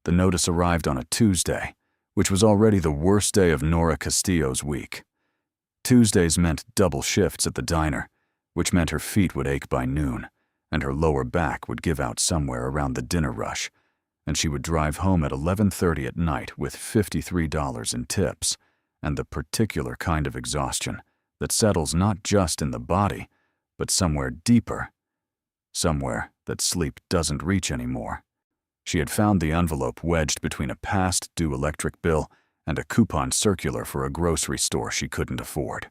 The notice arrived on a Tuesday, which was already the worst day of Nora Castillo's week. Tuesdays meant double shifts at the diner, which meant her feet would ache by noon, and her lower back would give out somewhere around the dinner rush, and she would drive home at 11:30 at night with $53 in tips, and the particular kind of exhaustion that settles not just in the body, but somewhere deeper, somewhere that sleep doesn't reach anymore. She had found the envelope wedged between a past-due electric bill and a coupon circular for a grocery store she couldn't afford.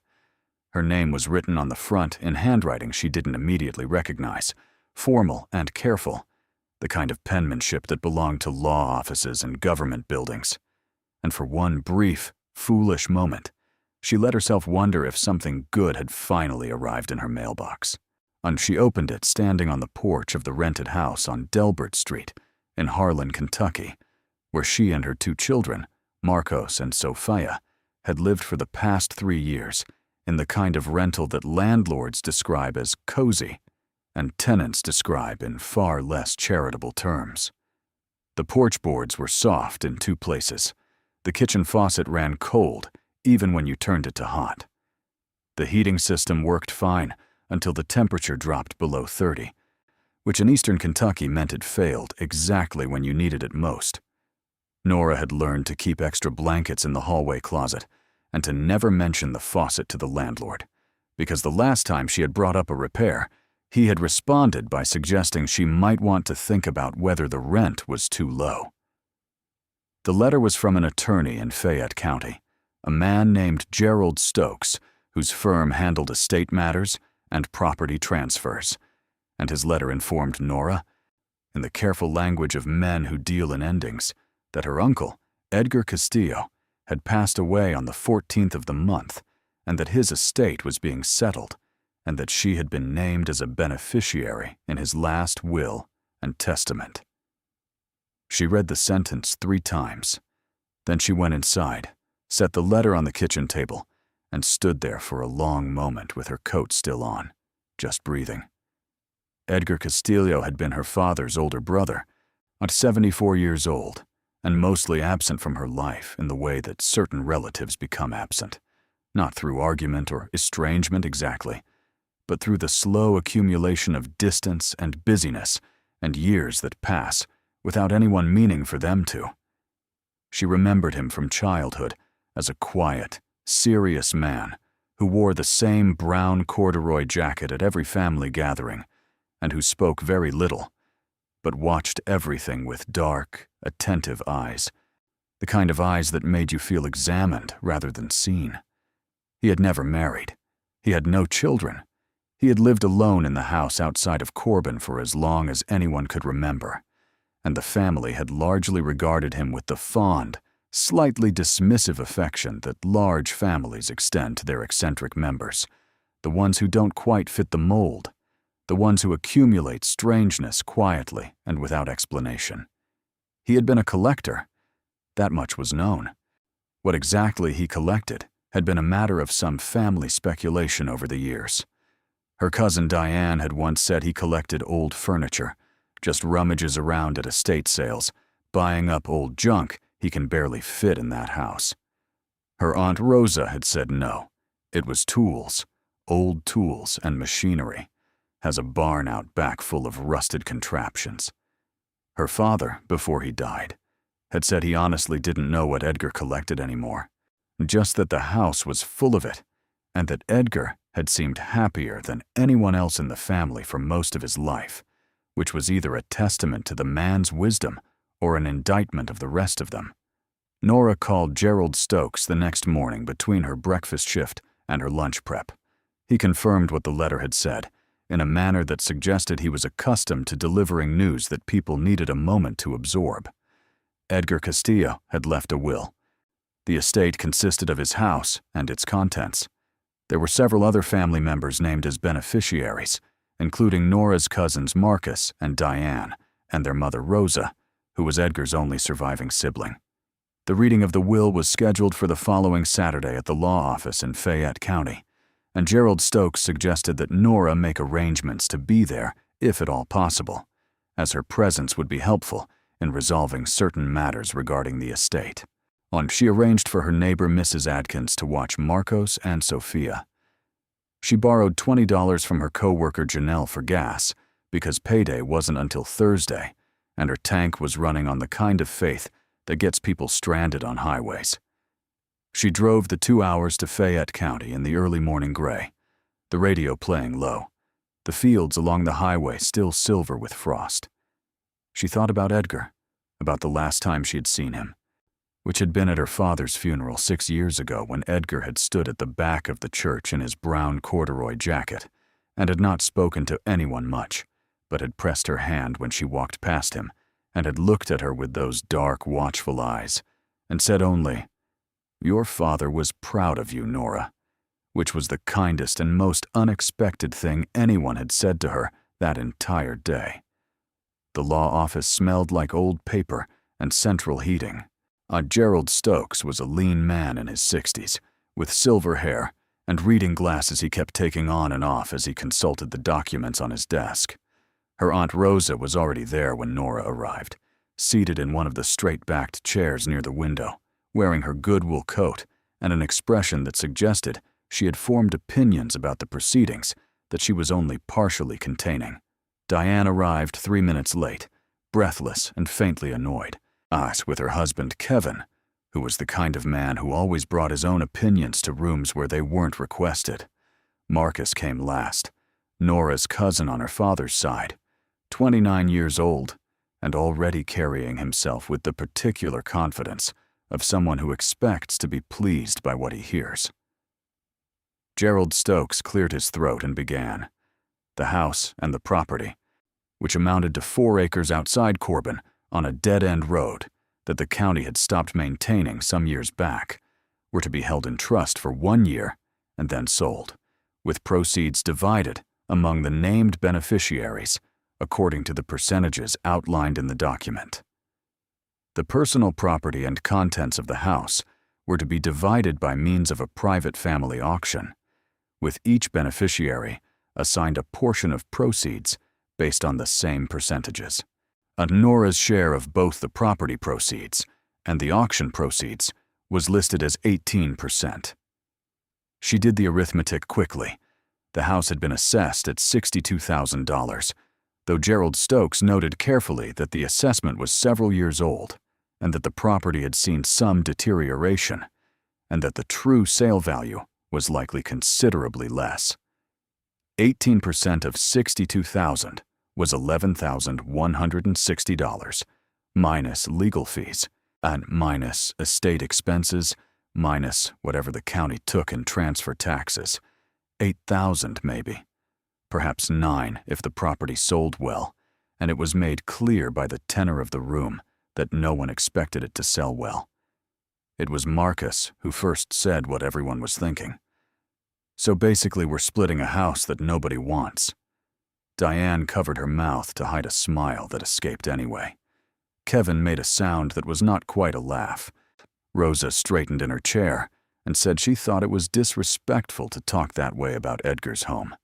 Her name was written on the front in handwriting she didn't immediately recognize, formal and careful, the kind of penmanship that belonged to law offices and government buildings. And for one brief, foolish moment, she let herself wonder if something good had finally arrived in her mailbox. And she opened it standing on the porch of the rented house on Delbert Street in Harlan, Kentucky, where she and her 2 children, Marcos and Sofia, had lived for the past 3 years in the kind of rental that landlords describe as cozy and tenants describe in far less charitable terms. The porch boards were soft in 2 places. The kitchen faucet ran cold even when you turned it to hot. The heating system worked fine until the temperature dropped below 30, which in eastern Kentucky meant it failed exactly when you needed it most. Nora had learned to keep extra blankets in the hallway closet and to never mention the faucet to the landlord, because the last time she had brought up a repair, he had responded by suggesting she might want to think about whether the rent was too low. The letter was from an attorney in Fayette County, a man named Gerald Stokes, whose firm handled estate matters and property transfers, and his letter informed Nora, in the careful language of men who deal in endings, that her uncle, Edgar Castillo, had passed away on the 14th of the month, and that his estate was being settled, and that she had been named as a beneficiary in his last will and testament. She read the sentence 3 times. Then she went inside, set the letter on the kitchen table, and stood there for a long moment with her coat still on, just breathing. Edgar Castillo had been her father's older brother, at 74 years old, and mostly absent from her life in the way that certain relatives become absent, not through argument or estrangement exactly, but through the slow accumulation of distance and busyness and years that pass without anyone meaning for them to. She remembered him from childhood as a quiet, serious man who wore the same brown corduroy jacket at every family gathering and who spoke very little, but watched everything with dark, attentive eyes, the kind of eyes that made you feel examined rather than seen. He had never married. He had no children. He had lived alone in the house outside of Corbin for as long as anyone could remember, and the family had largely regarded him with the fond, slightly dismissive affection that large families extend to their eccentric members, the ones who don't quite fit the mold, the ones who accumulate strangeness quietly and without explanation. He had been a collector. That much was known. What exactly he collected had been a matter of some family speculation over the years. Her cousin Diane had once said he collected old furniture, just rummages around at estate sales, buying up old junk he can barely fit in that house. Her Aunt Rosa had said no. It was tools, old tools and machinery. Has a barn out back full of rusted contraptions. Her father, before he died, had said he honestly didn't know what Edgar collected anymore, just that the house was full of it, and that Edgar had seemed happier than anyone else in the family for most of his life, which was either a testament to the man's wisdom or an indictment of the rest of them. Nora called Gerald Stokes the next morning between her breakfast shift and her lunch prep. He confirmed what the letter had said, in a manner that suggested he was accustomed to delivering news that people needed a moment to absorb. Edgar Castillo had left a will. The estate consisted of his house and its contents. There were several other family members named as beneficiaries, including Nora's cousins Marcus and Diane, and their mother Rosa, who was Edgar's only surviving sibling. The reading of the will was scheduled for the following Saturday at the law office in Fayette County, and Gerald Stokes suggested that Nora make arrangements to be there, if at all possible, as her presence would be helpful in resolving certain matters regarding the estate. She arranged for her neighbor Mrs. Adkins to watch Marcos and Sofia. She borrowed $20 from her co-worker Janelle for gas because payday wasn't until Thursday, and her tank was running on the kind of faith that gets people stranded on highways. She drove the 2 hours to Fayette County in the early morning gray, the radio playing low, the fields along the highway still silver with frost. She thought about Edgar, about the last time she had seen him, which had been at her father's funeral 6 years ago when Edgar had stood at the back of the church in his brown corduroy jacket and had not spoken to anyone much, but had pressed her hand when she walked past him and had looked at her with those dark, watchful eyes and said only, "Your father was proud of you, Nora," which was the kindest and most unexpected thing anyone had said to her that entire day. The law office smelled like old paper and central heating. Gerald Stokes was a lean man in his 60s, with silver hair and reading glasses he kept taking on and off as he consulted the documents on his desk. Her Aunt Rosa was already there when Nora arrived, seated in one of the straight-backed chairs near the window, wearing her Goodwill coat and an expression that suggested she had formed opinions about the proceedings that she was only partially containing. Diane arrived 3 minutes late, breathless and faintly annoyed. With her husband Kevin, who was the kind of man who always brought his own opinions to rooms where they weren't requested. Marcus came last, Nora's cousin on her father's side, 29 years old, and already carrying himself with the particular confidence of someone who expects to be pleased by what he hears. Gerald Stokes cleared his throat and began. The house and the property, which amounted to 4 acres outside Corbin, on a dead-end road that the county had stopped maintaining some years back, were to be held in trust for 1 year and then sold, with proceeds divided among the named beneficiaries according to the percentages outlined in the document. The personal property and contents of the house were to be divided by means of a private family auction, with each beneficiary assigned a portion of proceeds based on the same percentages. Nora's share of both the property proceeds and the auction proceeds was listed as 18%. She did the arithmetic quickly. The house had been assessed at $62,000, though Gerald Stokes noted carefully that the assessment was several years old and that the property had seen some deterioration, and that the true sale value was likely considerably less. 18% of $62,000 was $11,160, minus legal fees, and minus estate expenses, minus whatever the county took in transfer taxes. $8,000 maybe, perhaps $9,000 if the property sold well, and it was made clear by the tenor of the room that no one expected it to sell well. It was Marcus who first said what everyone was thinking. So basically we're splitting a house that nobody wants. Diane covered her mouth to hide a smile that escaped anyway. Kevin made a sound that was not quite a laugh. Rosa straightened in her chair and said she thought it was disrespectful to talk that way about Edgar's home,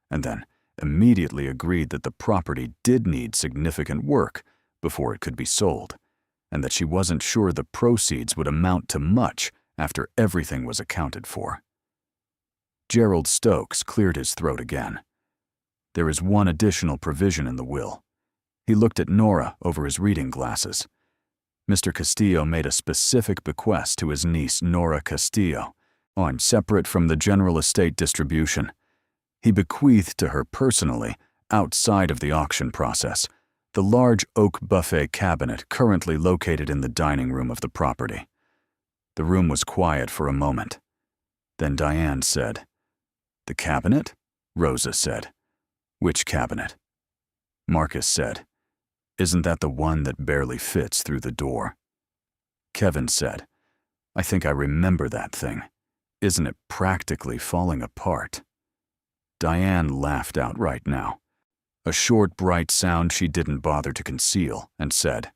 and then immediately agreed that the property did need significant work before it could be sold, and that she wasn't sure the proceeds would amount to much after everything was accounted for. Gerald Stokes cleared his throat again. There is one additional provision in the will. He looked at Nora over his reading glasses. Mr. Castillo made a specific bequest to his niece Nora Castillo, separate from the general estate distribution. He bequeathed to her personally, outside of the auction process, the large oak buffet cabinet currently located in the dining room of the property. The room was quiet for a moment. Then Diane said, "The cabinet?" Rosa said. "Which cabinet?" Marcus said, "Isn't that the one that barely fits through the door?" Kevin said, "I think I remember that thing. Isn't it practically falling apart?" Diane laughed outright now, a short, bright sound she didn't bother to conceal, and said,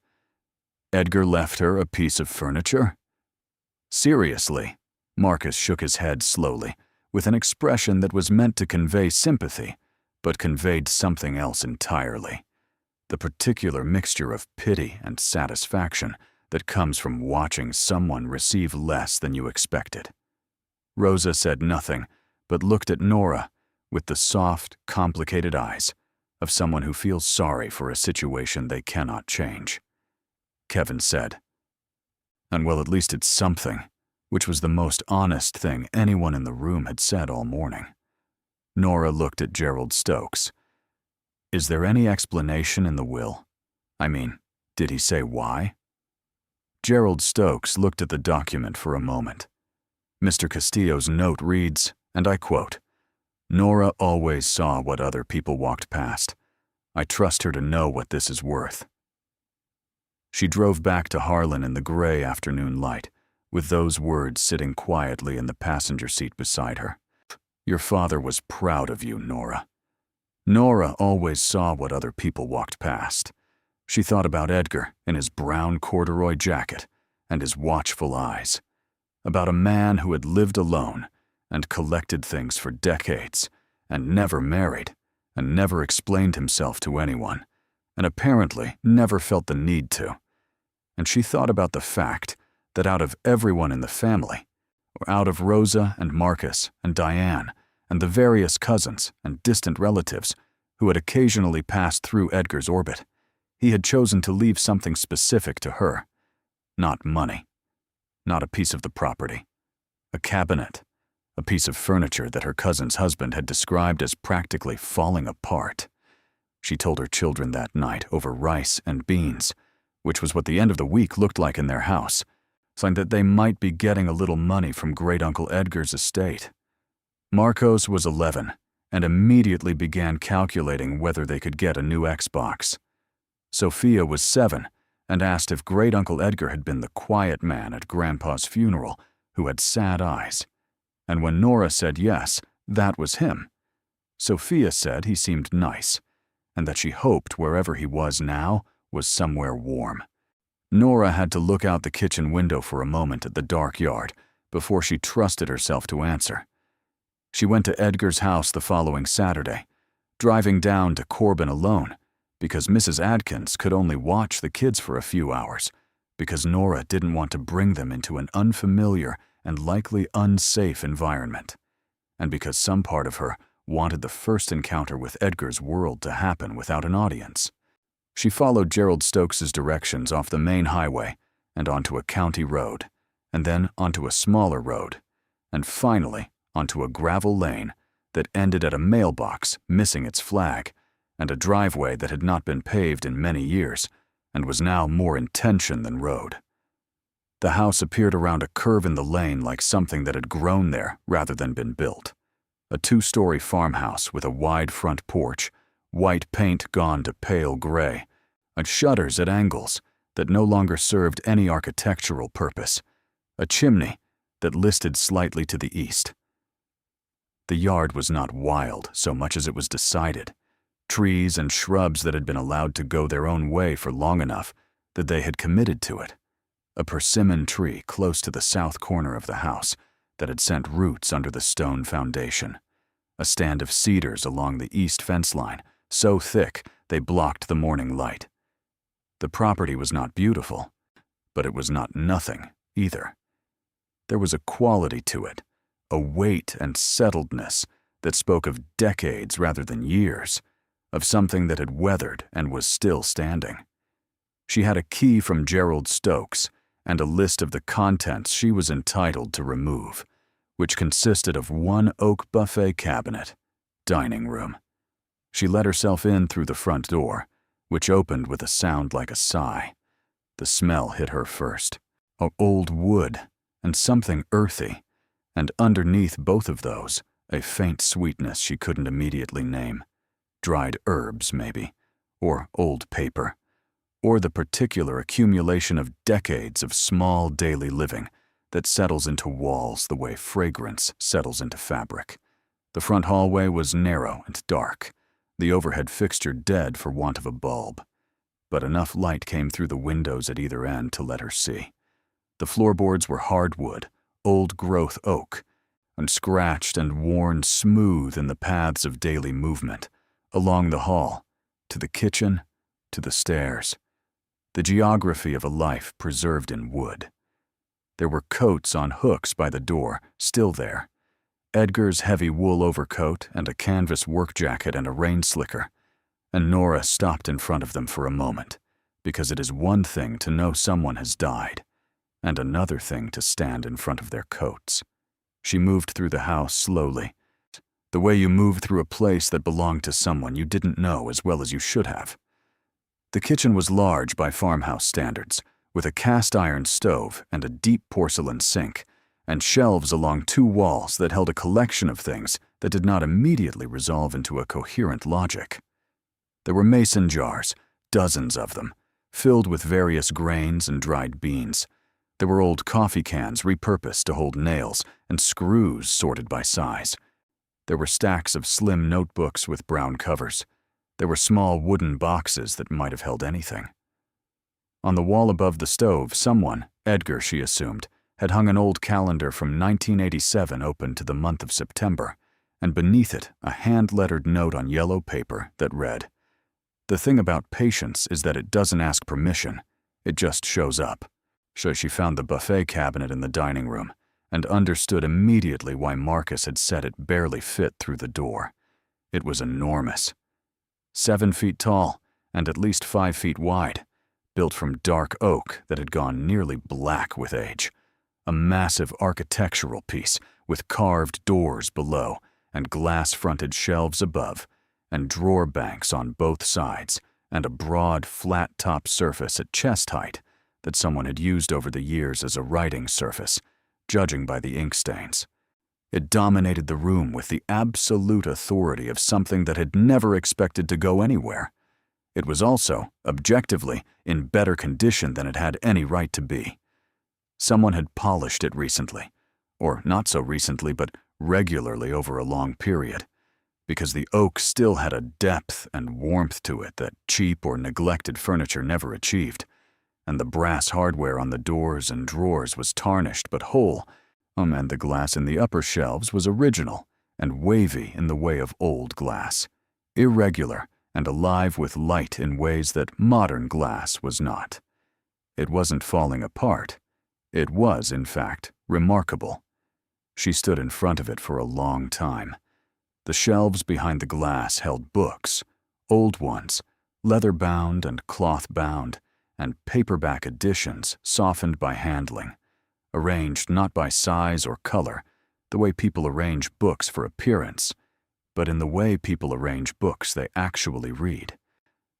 "Edgar left her a piece of furniture?" "Seriously?" Marcus shook his head slowly, with an expression that was meant to convey sympathy, but conveyed something else entirely. the particular mixture of pity and satisfaction that comes from watching someone receive less than you expected. Rosa said nothing, but looked at Nora with the soft, complicated eyes of someone who feels sorry for a situation they cannot change. Kevin said, "And well, at least it's something," which was the most honest thing anyone in the room had said all morning. Nora looked at Gerald Stokes. "Is there any explanation in the will? I mean, did he say why?" Gerald Stokes looked at the document for a moment. Mr. Castillo's note reads, and I quote, "Nora always saw what other people walked past. I trust her to know what this is worth." She drove back to Harlan in the gray afternoon light, with those words sitting quietly in the passenger seat beside her. "Your father was proud of you, Nora." Nora always saw what other people walked past. She thought about Edgar in his brown corduroy jacket and his watchful eyes, about a man who had lived alone and collected things for decades and never married and never explained himself to anyone and apparently never felt the need to. And she thought about the fact that out of everyone in the family, or out of Rosa and Marcus and Diane and the various cousins and distant relatives who had occasionally passed through Edgar's orbit, he had chosen to leave something specific to her. Not money, not a piece of the property, a cabinet, a piece of furniture that her cousin's husband had described as practically falling apart. She told her children that night over rice and beans, which was what the end of the week looked like in their house, saying that they might be getting a little money from Great-Uncle Edgar's estate. Marcos was 11 and immediately began calculating whether they could get a new Xbox. Sofia was 7 and asked if Great-Uncle Edgar had been the quiet man at Grandpa's funeral who had sad eyes. And when Nora said yes, that was him. Sofia said he seemed nice, and that she hoped wherever he was now was somewhere warm. Nora had to look out the kitchen window for a moment at the dark yard before she trusted herself to answer. She went to Edgar's house the following Saturday, driving down to Corbin alone because Mrs. Adkins could only watch the kids for a few hours because Nora didn't want to bring them into an unfamiliar and likely unsafe environment, and because some part of her wanted the first encounter with Edgar's world to happen without an audience. She followed Gerald Stokes's directions off the main highway and onto a county road, and then onto a smaller road, and finally onto a gravel lane that ended at a mailbox missing its flag and a driveway that had not been paved in many years and was now more intention than road. The house appeared around a curve in the lane like something that had grown there rather than been built. A 2-story farmhouse with a wide front porch, white paint gone to pale gray, and shutters at angles that no longer served any architectural purpose, a chimney that listed slightly to the east. The yard was not wild so much as it was decided, trees and shrubs that had been allowed to go their own way for long enough that they had committed to it. A persimmon tree close to the south corner of the house that had sent roots under the stone foundation. A stand of cedars along the east fence line, so thick they blocked the morning light. The property was not beautiful, but it was not nothing either. There was a quality to it, a weight and settledness that spoke of decades rather than years, of something that had weathered and was still standing. She had a key from Gerald Stokes and a list of the contents she was entitled to remove, which consisted of one oak buffet cabinet, dining room. She let herself in through the front door, which opened with a sound like a sigh. The smell hit her first, of old wood and something earthy, and underneath both of those, a faint sweetness she couldn't immediately name. Dried herbs, maybe, or old paper, or the particular accumulation of decades of small daily living that settles into walls the way fragrance settles into fabric. The front hallway was narrow and dark, the overhead fixture dead for want of a bulb, but enough light came through the windows at either end to let her see. The floorboards were hardwood, old-growth oak, and scratched and worn smooth in the paths of daily movement, along the hall, to the kitchen, to the stairs. The geography of a life preserved in wood. There were coats on hooks by the door, still there. Edgar's heavy wool overcoat and a canvas work jacket and a rain slicker. And Nora stopped in front of them for a moment, because it is one thing to know someone has died, and another thing to stand in front of their coats. She moved through the house slowly, the way you move through a place that belonged to someone you didn't know as well as you should have. The kitchen was large by farmhouse standards, with a cast-iron stove and a deep porcelain sink, and shelves along two walls that held a collection of things that did not immediately resolve into a coherent logic. There were mason jars, dozens of them, filled with various grains and dried beans. There were old coffee cans repurposed to hold nails and screws sorted by size. There were stacks of slim notebooks with brown covers. There were small wooden boxes that might have held anything. On the wall above the stove, someone, Edgar she assumed, had hung an old calendar from 1987 open to the month of September, and beneath it a hand-lettered note on yellow paper that read, "The thing about patience is that it doesn't ask permission, it just shows up." So she found the buffet cabinet in the dining room and understood immediately why Marcus had said it barely fit through the door. It was enormous. 7 feet tall and at least 5 feet wide, built from dark oak that had gone nearly black with age. A massive architectural piece with carved doors below and glass-fronted shelves above, and drawer banks on both sides, and a broad, flat-top surface at chest height that someone had used over the years as a writing surface, judging by the ink stains. It dominated the room with the absolute authority of something that had never expected to go anywhere. It was also, objectively, in better condition than it had any right to be. Someone had polished it recently, or not so recently, but regularly over a long period, because the oak still had a depth and warmth to it that cheap or neglected furniture never achieved, and the brass hardware on the doors and drawers was tarnished but whole, and the glass in the upper shelves was original and wavy in the way of old glass, irregular and alive with light in ways that modern glass was not. It wasn't falling apart. It was, in fact, remarkable. She stood in front of it for a long time. The shelves behind the glass held books, old ones, leather-bound and cloth-bound, and paperback editions softened by handling, arranged not by size or color, the way people arrange books for appearance, but in the way people arrange books they actually read,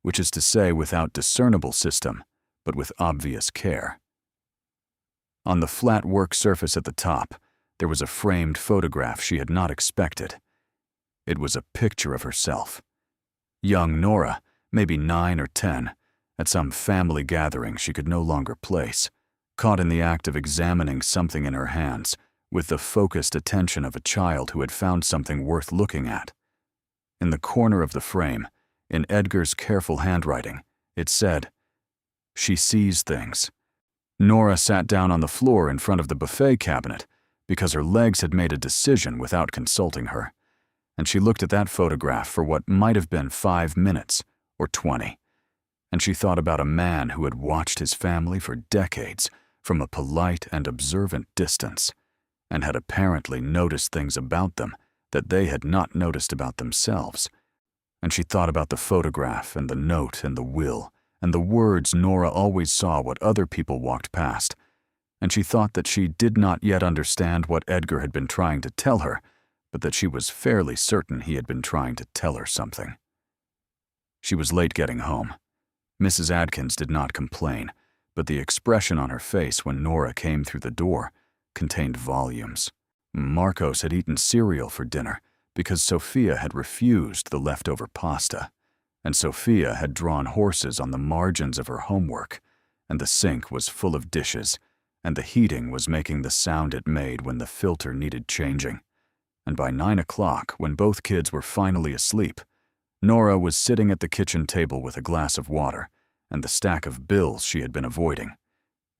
which is to say without discernible system, but with obvious care. On the flat work surface at the top, there was a framed photograph she had not expected. It was a picture of herself. Young Nora, maybe 9 or 10, at some family gathering she could no longer place, caught in the act of examining something in her hands with the focused attention of a child who had found something worth looking at. In the corner of the frame, in Edgar's careful handwriting, it said, "She sees things." Nora sat down on the floor in front of the buffet cabinet because her legs had made a decision without consulting her, and she looked at that photograph for what might have been 5 minutes or 20, and she thought about a man who had watched his family for decades from a polite and observant distance, and had apparently noticed things about them that they had not noticed about themselves. And she thought about the photograph and the note and the will and the words Nora always saw what other people walked past, and she thought that she did not yet understand what Edgar had been trying to tell her, but that she was fairly certain he had been trying to tell her something. She was late getting home. Mrs. Adkins did not complain, but the expression on her face when Nora came through the door contained volumes. Marcos had eaten cereal for dinner because Sofia had refused the leftover pasta, and Sofia had drawn horses on the margins of her homework, and the sink was full of dishes, and the heating was making the sound it made when the filter needed changing. And by 9 o'clock, when both kids were finally asleep, Nora was sitting at the kitchen table with a glass of water and the stack of bills she had been avoiding,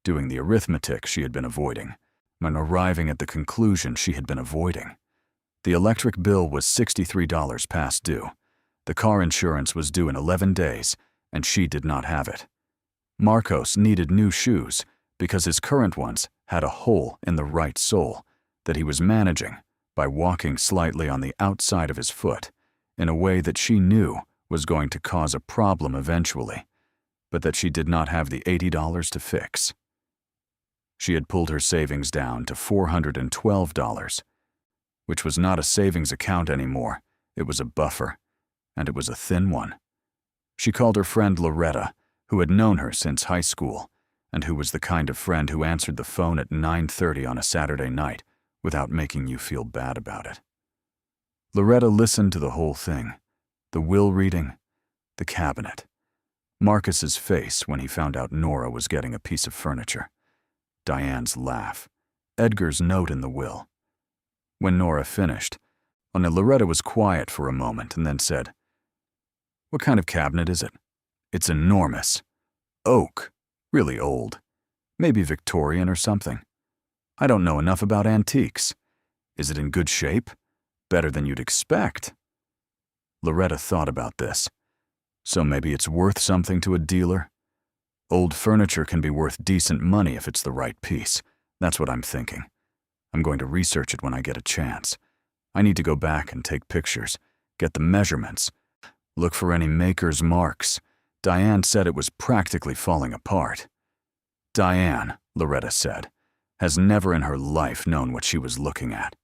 doing the arithmetic she had been avoiding, and arriving at the conclusion she had been avoiding. The electric bill was $63 past due. The car insurance was due in 11 days, and she did not have it. Marcos needed new shoes because his current ones had a hole in the right sole that he was managing by walking slightly on the outside of his foot in a way that she knew was going to cause a problem eventually, but that she did not have the $80 to fix. She had pulled her savings down to $412, which was not a savings account anymore. It was a buffer, and it was a thin one. She called her friend Loretta, who had known her since high school, and who was the kind of friend who answered the phone at 9:30 on a Saturday night without making you feel bad about it. Loretta listened to the whole thing, the will reading, the cabinet, Marcus's face when he found out Nora was getting a piece of furniture, Diane's laugh, Edgar's note in the will. When Nora finished, Loretta was quiet for a moment and then said, "What kind of cabinet is it?" "It's enormous. Oak. Really old. Maybe Victorian or something. I don't know enough about antiques. Is it in good shape? Better than you'd expect." Loretta thought about this. So maybe it's worth something to a dealer? Old furniture can be worth decent money if it's the right piece. That's what I'm thinking. I'm going to research it when I get a chance. I need to go back and take pictures, get the measurements, look for any maker's marks. Diane said it was practically falling apart. Diane, Loretta said, has never in her life known what she was looking at.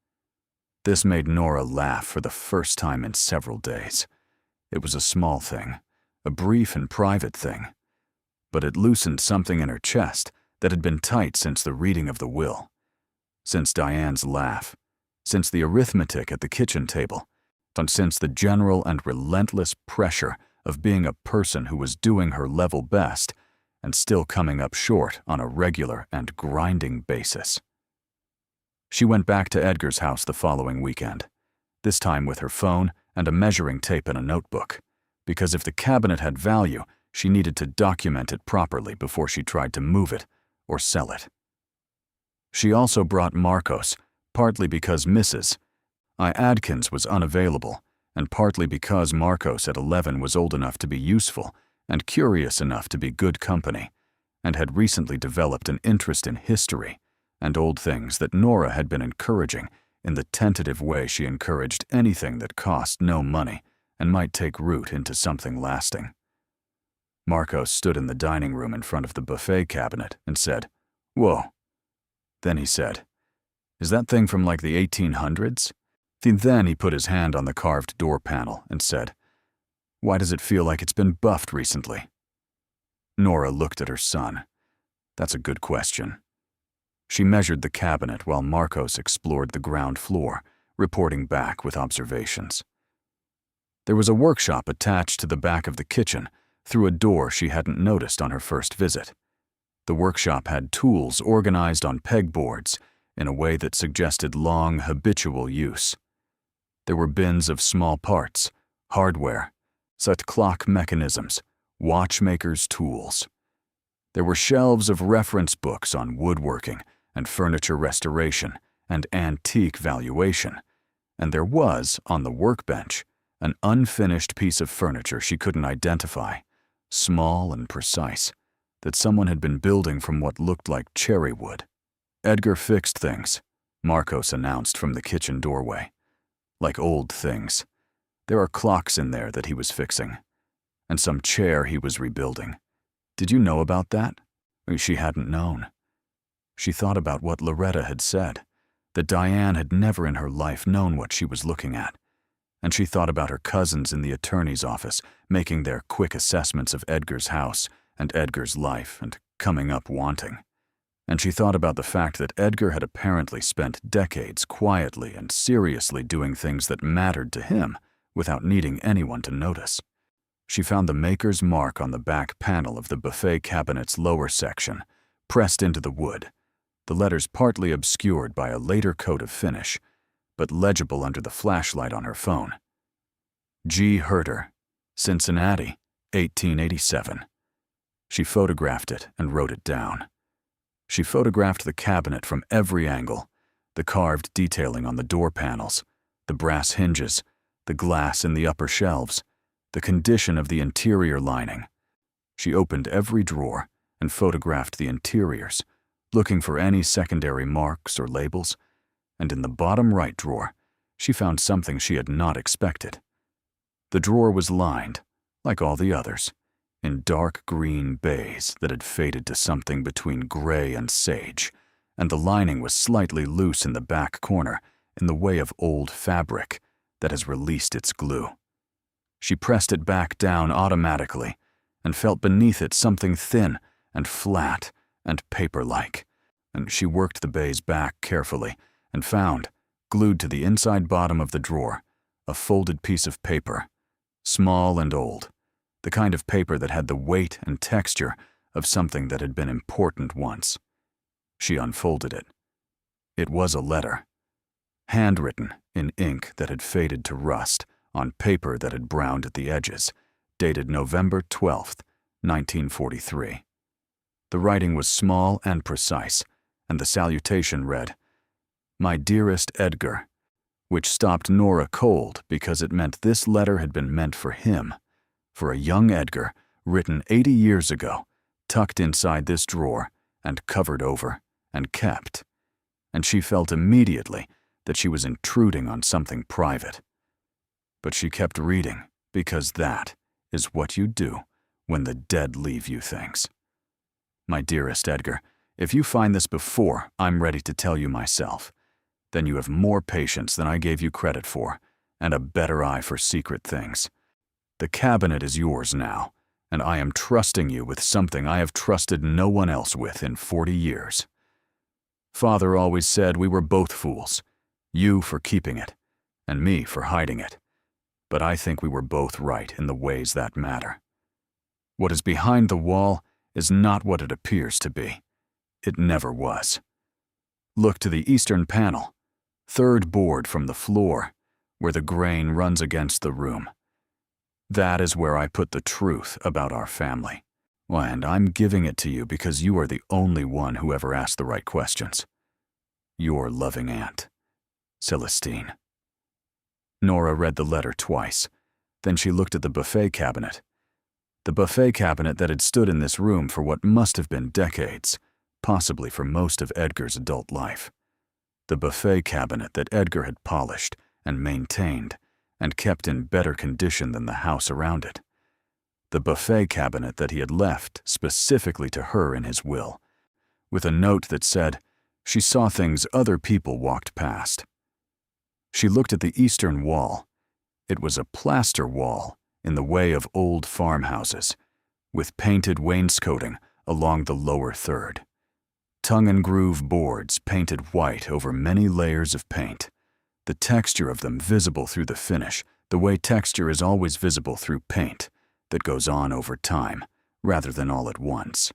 This made Nora laugh for the first time in several days. It was a small thing, a brief and private thing, but it loosened something in her chest that had been tight since the reading of the will, since Diane's laugh, since the arithmetic at the kitchen table, and since the general and relentless pressure of being a person who was doing her level best and still coming up short on a regular and grinding basis. She went back to Edgar's house the following weekend, this time with her phone and a measuring tape and a notebook, because if the cabinet had value, she needed to document it properly before she tried to move it or sell it. She also brought Marcos, partly because Mrs. I. Adkins was unavailable, and partly because Marcos at 11 was old enough to be useful and curious enough to be good company, and had recently developed an interest in history and old things that Nora had been encouraging in the tentative way she encouraged anything that cost no money and might take root into something lasting. Marcos stood in the dining room in front of the buffet cabinet and said, "Whoa." Then he said, "Is that thing from like the 1800s? Then he put his hand on the carved door panel and said, "Why does it feel like it's been buffed recently?" Nora looked at her son. That's a good question. She measured the cabinet while Marcos explored the ground floor, reporting back with observations. There was a workshop attached to the back of the kitchen through a door she hadn't noticed on her first visit. The workshop had tools organized on pegboards in a way that suggested long, habitual use. There were bins of small parts, hardware, such clock mechanisms, watchmakers' tools. There were shelves of reference books on woodworking and furniture restoration and antique valuation, and there was, on the workbench, an unfinished piece of furniture she couldn't identify, small and precise, that someone had been building from what looked like cherry wood. "Edgar fixed things," Marcos announced from the kitchen doorway. "Like old things. There are clocks in there that he was fixing, and some chair he was rebuilding. Did you know about that?" She hadn't known. She thought about what Loretta had said, that Diane had never in her life known what she was looking at, and she thought about her cousins in the attorney's office making their quick assessments of Edgar's house and Edgar's life and coming up wanting. And she thought about the fact that Edgar had apparently spent decades quietly and seriously doing things that mattered to him without needing anyone to notice. She found the maker's mark on the back panel of the buffet cabinet's lower section, pressed into the wood, the letters partly obscured by a later coat of finish, but legible under the flashlight on her phone. G. Herter, Cincinnati, 1887. She photographed it and wrote it down. She photographed the cabinet from every angle, the carved detailing on the door panels, the brass hinges, the glass in the upper shelves, the condition of the interior lining, She opened every drawer and photographed the interiors, looking for any secondary marks or labels, and in the bottom right drawer, she found something she had not expected. The drawer was lined, like all the others, in dark green baize that had faded to something between gray and sage, and the lining was slightly loose in the back corner in the way of old fabric that has released its glue. She pressed it back down automatically and felt beneath it something thin and flat and paper-like, and she worked the baize back carefully and found, glued to the inside bottom of the drawer, a folded piece of paper, small and old, the kind of paper that had the weight and texture of something that had been important once. She unfolded it. It was a letter, handwritten in ink that had faded to rust on paper that had browned at the edges, dated November 12th, 1943. The writing was small and precise, and the salutation read, "My dearest Edgar," which stopped Nora cold because it meant this letter had been meant for him, for a young Edgar, written 80 years ago, tucked inside this drawer and covered over and kept. And she felt immediately that she was intruding on something private. But she kept reading because that is what you do when the dead leave you things. "My dearest Edgar, if you find this before I'm ready to tell you myself, then you have more patience than I gave you credit for, and a better eye for secret things. The cabinet is yours now, and I am trusting you with something I have trusted no one else with in 40 years. Father always said we were both fools, you for keeping it, and me for hiding it. But I think we were both right in the ways that matter. What is behind the wall is not what it appears to be. It never was. Look to the eastern panel, third board from the floor, where the grain runs against the room. That is where I put the truth about our family. And I'm giving it to you because you are the only one who ever asked the right questions. Your loving aunt, Celestine." Nora read the letter twice. Then she looked at the buffet cabinet. The buffet cabinet that had stood in this room for what must have been decades, possibly for most of Edgar's adult life. The buffet cabinet that Edgar had polished and maintained and kept in better condition than the house around it. The buffet cabinet that he had left specifically to her in his will, with a note that said she saw things other people walked past. She looked at the eastern wall. It was a plaster wall in the way of old farmhouses, with painted wainscoting along the lower third. Tongue-and-groove boards painted white over many layers of paint, the texture of them visible through the finish, the way texture is always visible through paint that goes on over time, rather than all at once.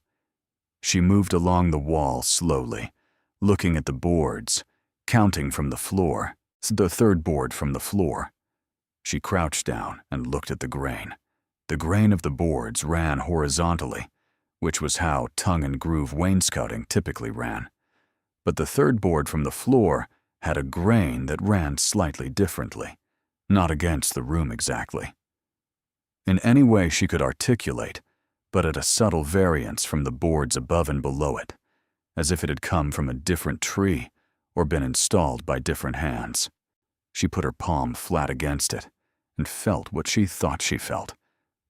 She moved along the wall slowly, looking at the boards, counting from the floor, the third board from the floor. She crouched down and looked at the grain. The grain of the boards ran horizontally, which was how tongue-and-groove wainscoting typically ran. But the third board from the floor had a grain that ran slightly differently, not against the room exactly. In any way she could articulate, but at a subtle variance from the boards above and below it, as if it had come from a different tree or been installed by different hands. She put her palm flat against it and felt what she thought she felt,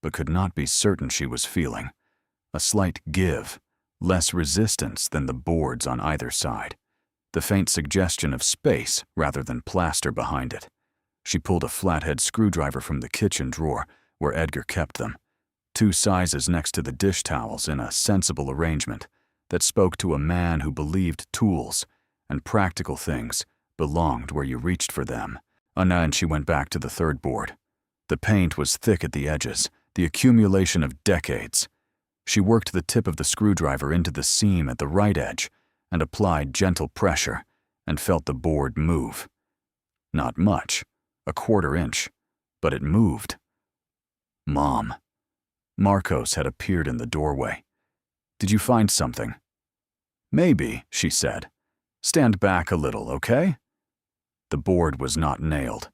but could not be certain she was feeling. A slight give, less resistance than the boards on either side, the faint suggestion of space rather than plaster behind it. She pulled a flathead screwdriver from the kitchen drawer where Edgar kept them, 2 sizes next to the dish towels in a sensible arrangement that spoke to a man who believed tools and practical things belonged where you reached for them. And she went back to the third board. The paint was thick at the edges, the accumulation of decades. She worked the tip of the screwdriver into the seam at the right edge and applied gentle pressure and felt the board move. Not much, a 1/4 inch, but it moved. Mom. Marcos had appeared in the doorway. "Did you find something?" "Maybe," she said. "Stand back a little, okay?" The board was not nailed.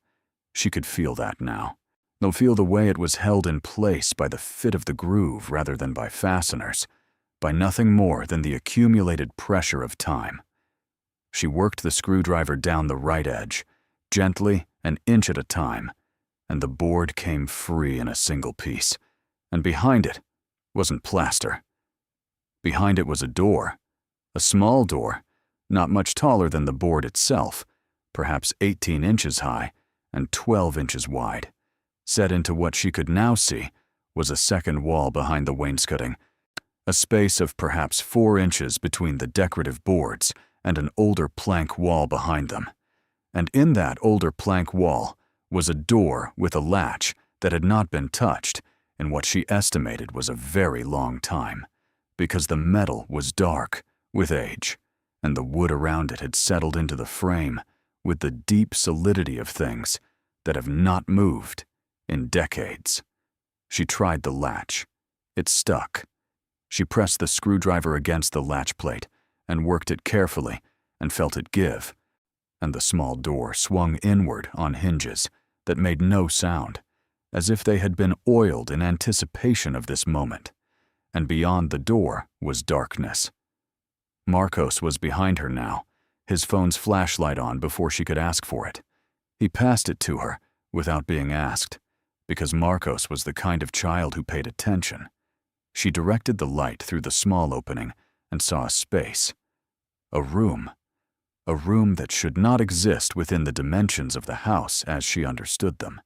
She could feel that now. They'll feel the way it was held in place by the fit of the groove rather than by fasteners, by nothing more than the accumulated pressure of time. She worked the screwdriver down the right edge, gently, an inch at a time, and the board came free in a single piece. And behind it wasn't plaster. Behind it was a door, a small door, not much taller than the board itself, perhaps 18 inches high and 12 inches wide. Set into what she could now see was a second wall behind the wainscoting, a space of perhaps 4 inches between the decorative boards and an older plank wall behind them. And in that older plank wall was a door with a latch that had not been touched in what she estimated was a very long time, because the metal was dark with age, and the wood around it had settled into the frame with the deep solidity of things that have not moved in decades. She tried the latch. It stuck. She pressed the screwdriver against the latch plate and worked it carefully and felt it give, and the small door swung inward on hinges that made no sound, as if they had been oiled in anticipation of this moment. And beyond the door was darkness. Marcos was behind her now, his phone's flashlight on before she could ask for it. He passed it to her without being asked, because Marcos was the kind of child who paid attention. She directed the light through the small opening and saw a space. A room that should not exist within the dimensions of the house as she understood them.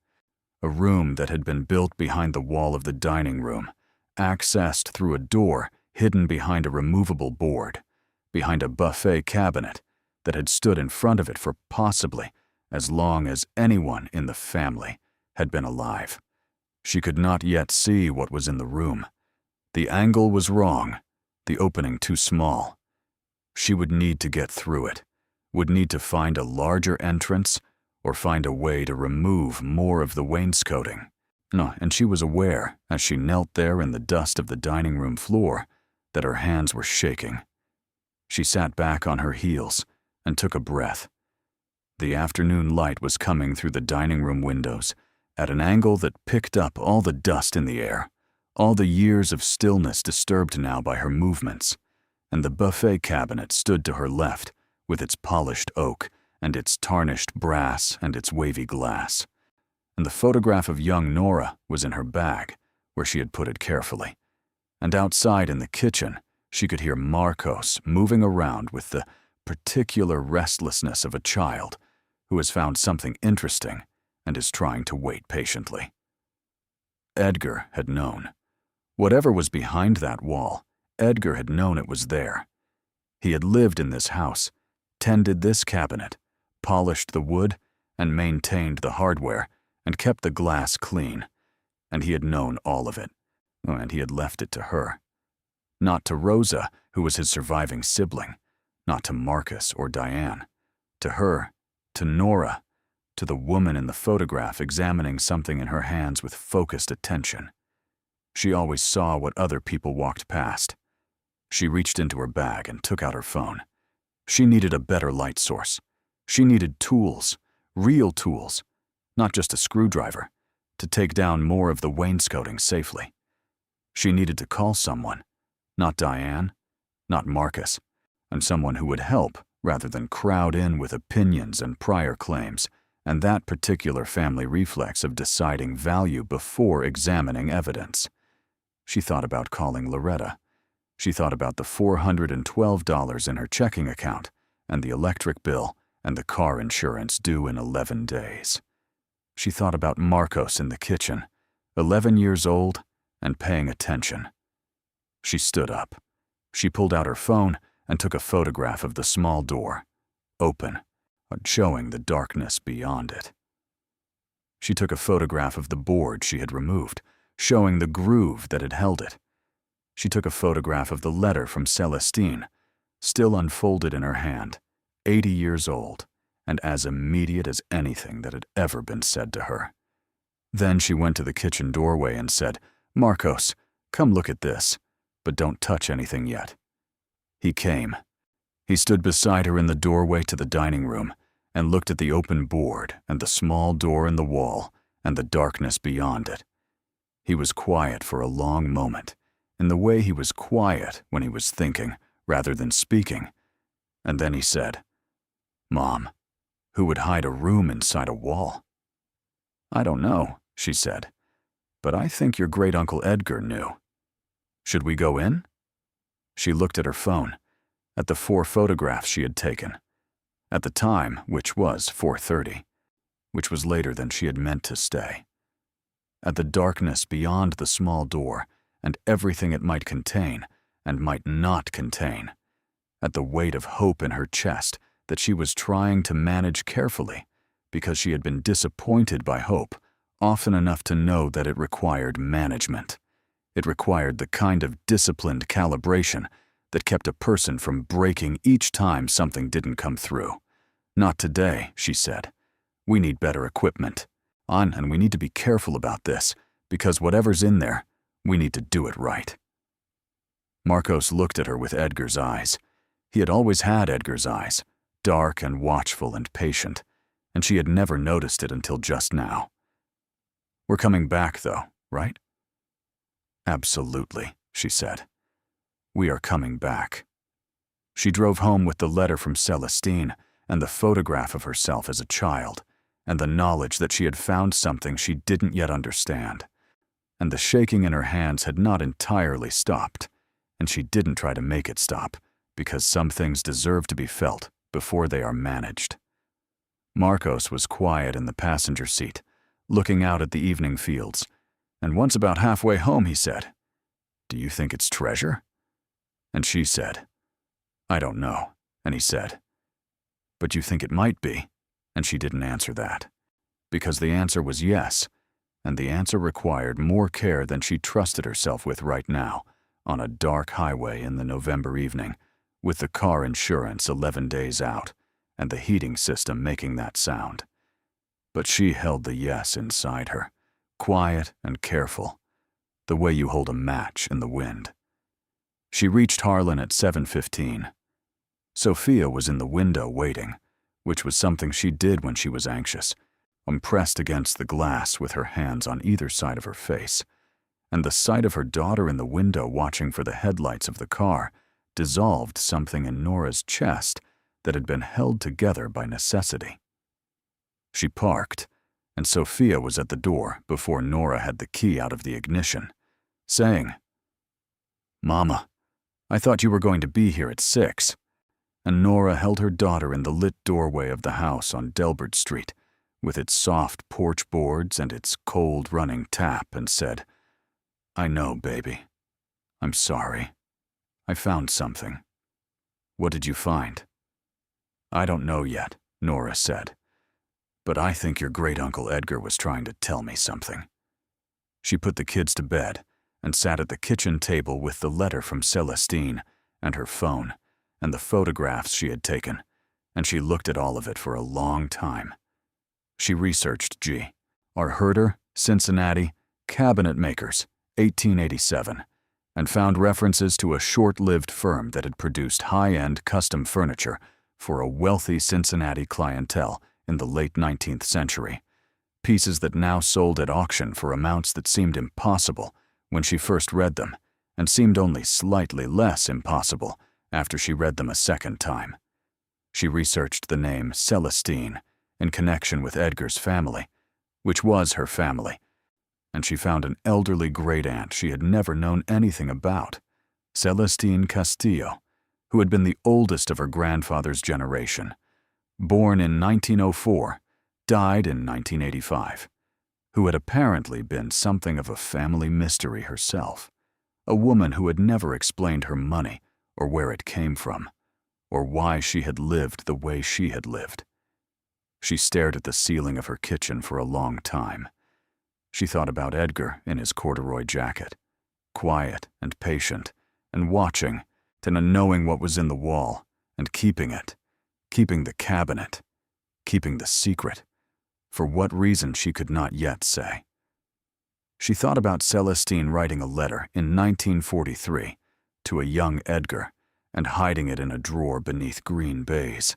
A room that had been built behind the wall of the dining room, accessed through a door hidden behind a removable board, behind a buffet cabinet that had stood in front of it for possibly as long as anyone in the family had been alive. She could not yet see what was in the room. The angle was wrong, the opening too small. She would need to get through it, would need to find a larger entrance or find a way to remove more of the wainscoting. No, and she was aware, as she knelt there in the dust of the dining room floor, that her hands were shaking. She sat back on her heels and took a breath. The afternoon light was coming through the dining room windows at an angle that picked up all the dust in the air, all the years of stillness disturbed now by her movements, and the buffet cabinet stood to her left with its polished oak and its tarnished brass and its wavy glass. And the photograph of young Nora was in her bag, where she had put it carefully. And outside in the kitchen, she could hear Marcos moving around with the particular restlessness of a child who has found something interesting and is trying to wait patiently. Edgar had known. Whatever was behind that wall, Edgar had known it was there. He had lived in this house, tended this cabinet, polished the wood, and maintained the hardware, and kept the glass clean, and he had known all of it, and he had left it to her. Not to Rosa, who was his surviving sibling, not to Marcus or Diane, to her, to Nora, to the woman in the photograph examining something in her hands with focused attention. She always saw what other people walked past. She reached into her bag and took out her phone. She needed a better light source. She needed tools, real tools, not just a screwdriver, to take down more of the wainscoting safely. She needed to call someone, not Diane, not Marcus, and someone who would help rather than crowd in with opinions and prior claims, and that particular family reflex of deciding value before examining evidence. She thought about calling Loretta. She thought about the $412 in her checking account, and the electric bill, and the car insurance due in 11 days. She thought about Marcos in the kitchen, 11 years old and paying attention. She stood up. She pulled out her phone and took a photograph of the small door, open, showing the darkness beyond it. She took a photograph of the board she had removed, showing the groove that had held it. She took a photograph of the letter from Celestine, still unfolded in her hand, 80 years old, and as immediate as anything that had ever been said to her. Then she went to the kitchen doorway and said, "Marcos, come look at this, but don't touch anything yet." He came. He stood beside her in the doorway to the dining room and looked at the open board and the small door in the wall and the darkness beyond it. He was quiet for a long moment, in the way he was quiet when he was thinking rather than speaking, and then he said, "Mom, who would hide a room inside a wall?" "I don't know," she said, "but I think your great-uncle Edgar knew. Should we go in?" She looked at her phone, at the 4 photographs she had taken, at the time, which was 4:30, which was later than she had meant to stay, at the darkness beyond the small door and everything it might contain and might not contain, at the weight of hope in her chest that she was trying to manage carefully because she had been disappointed by hope often enough to know that it required management. It required the kind of disciplined calibration that kept a person from breaking each time something didn't come through. "Not today," she said. "We need better equipment. And we need to be careful about this, because whatever's in there, we need to do it right." Marcos looked at her with Edgar's eyes. He had always had Edgar's eyes, dark and watchful and patient, and she had never noticed it until just now. "We're coming back, though, right?" "Absolutely," she said. "We are coming back." She drove home with the letter from Celestine and the photograph of herself as a child, and the knowledge that she had found something she didn't yet understand. And the shaking in her hands had not entirely stopped, and she didn't try to make it stop, because some things deserve to be felt before they are managed. Marcos was quiet in the passenger seat, looking out at the evening fields, and once about halfway home he said, "Do you think it's treasure?" And she said, "I don't know," and he said, "But you think it might be?" And she didn't answer that, because the answer was yes, and the answer required more care than she trusted herself with right now, on a dark highway in the November evening, with the car insurance 11 days out, and the heating system making that sound. But she held the yes inside her, quiet and careful, the way you hold a match in the wind. She reached Harlan at 7:15. Sofia was in the window waiting, which was something she did when she was anxious, pressed against the glass with her hands on either side of her face, and the sight of her daughter in the window watching for the headlights of the car dissolved something in Nora's chest that had been held together by necessity. She parked, and Sofia was at the door before Nora had the key out of the ignition, saying, "Mama, I thought you were going to be here at 6. And Nora held her daughter in the lit doorway of the house on Delbert Street, with its soft porch boards and its cold running tap, and said, "I know, baby. I'm sorry. I found something." "What did you find?" "I don't know yet," Nora said. "But I think your great-uncle Edgar was trying to tell me something." She put the kids to bed and sat at the kitchen table with the letter from Celestine and her phone and the photographs she had taken, and she looked at all of it for a long time. She researched our herder, Cincinnati, cabinet makers, 1887, and found references to a short-lived firm that had produced high-end custom furniture for a wealthy Cincinnati clientele in the late 19th century, pieces that now sold at auction for amounts that seemed impossible when she first read them, and seemed only slightly less impossible after she read them a second time. She researched the name Celestine in connection with Edgar's family, which was her family, and she found an elderly great-aunt she had never known anything about, Celestine Castillo, who had been the oldest of her grandfather's generation, born in 1904, died in 1985, who had apparently been something of a family mystery herself, a woman who had never explained her money or where it came from, or why she had lived the way she had lived. She stared at the ceiling of her kitchen for a long time. She thought about Edgar in his corduroy jacket, quiet and patient, and watching, and knowing what was in the wall, and keeping it, keeping the cabinet, keeping the secret, for what reason she could not yet say. She thought about Celestine writing a letter in 1943 to a young Edgar and hiding it in a drawer beneath green baize,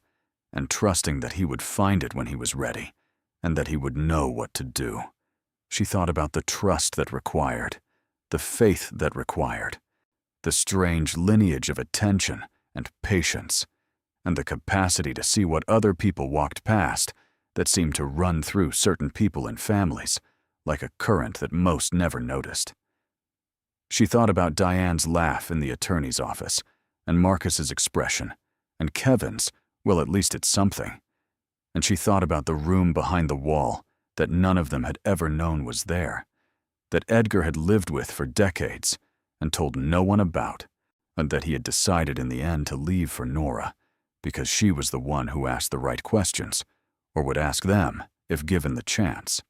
and trusting that he would find it when he was ready, and that he would know what to do. She thought about the trust that required, the faith that required, the strange lineage of attention and patience, and the capacity to see what other people walked past that seemed to run through certain people and families like a current that most never noticed. She thought about Diane's laugh in the attorney's office, and Marcus's expression, and Kevin's, well, at least it's something. And she thought about the room behind the wall that none of them had ever known was there, that Edgar had lived with for decades and told no one about, and that he had decided in the end to leave for Nora because she was the one who asked the right questions, or would ask them if given the chance.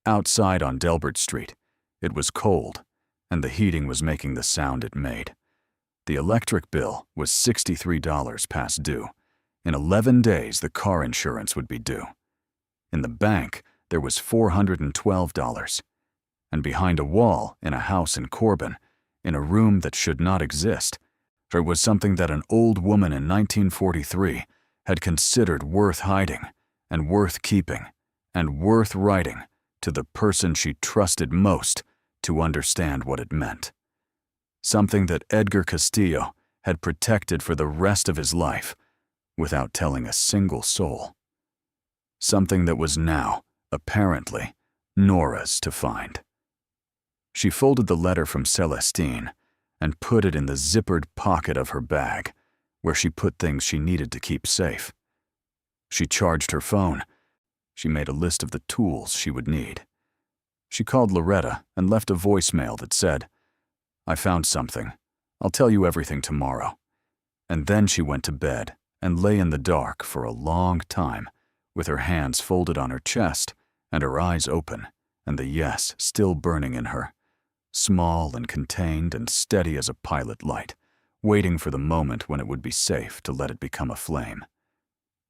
Outside on Delbert Street, it was cold, and the heating was making the sound it made. The electric bill was $63 past due. In 11 days, the car insurance would be due. In the bank, there was $412. And behind a wall in a house in Corbin, in a room that should not exist, there was something that an old woman in 1943 had considered worth hiding and worth keeping and worth writing to the person she trusted most to understand what it meant. Something that Edgar Castillo had protected for the rest of his life without telling a single soul. Something that was now, apparently, Nora's to find. She folded the letter from Celestine and put it in the zippered pocket of her bag, where she put things she needed to keep safe. She charged her phone. She made a list of the tools she would need. She called Loretta and left a voicemail that said, "I found something. I'll tell you everything tomorrow." And then she went to bed and lay in the dark for a long time, with her hands folded on her chest and her eyes open and the yes still burning in her, small and contained and steady as a pilot light, waiting for the moment when it would be safe to let it become a flame.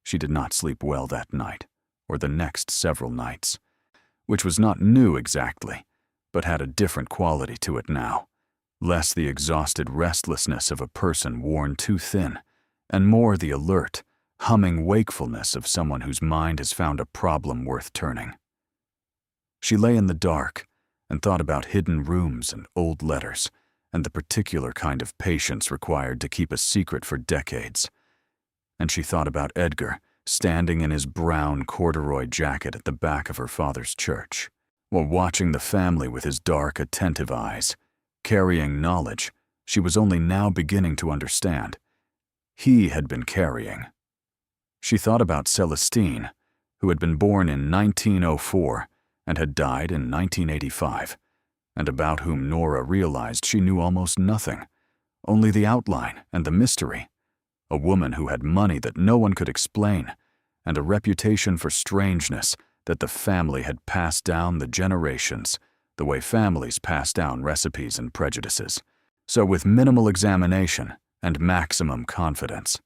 She did not sleep well that night, or the next several nights, which was not new exactly, but had a different quality to it now, less the exhausted restlessness of a person worn too thin, and more the alert, humming wakefulness of someone whose mind has found a problem worth turning. She lay in the dark and thought about hidden rooms and old letters, and the particular kind of patience required to keep a secret for decades. And she thought about Edgar, standing in his brown corduroy jacket at the back of her father's church, while watching the family with his dark, attentive eyes, carrying knowledge she was only now beginning to understand. He had been carrying. She thought about Celestine, who had been born in 1904 and had died in 1985, and about whom Nora realized she knew almost nothing, only the outline and the mystery. A woman who had money that no one could explain, and a reputation for strangeness that the family had passed down the generations, the way families pass down recipes and prejudices, so with minimal examination and maximum confidence.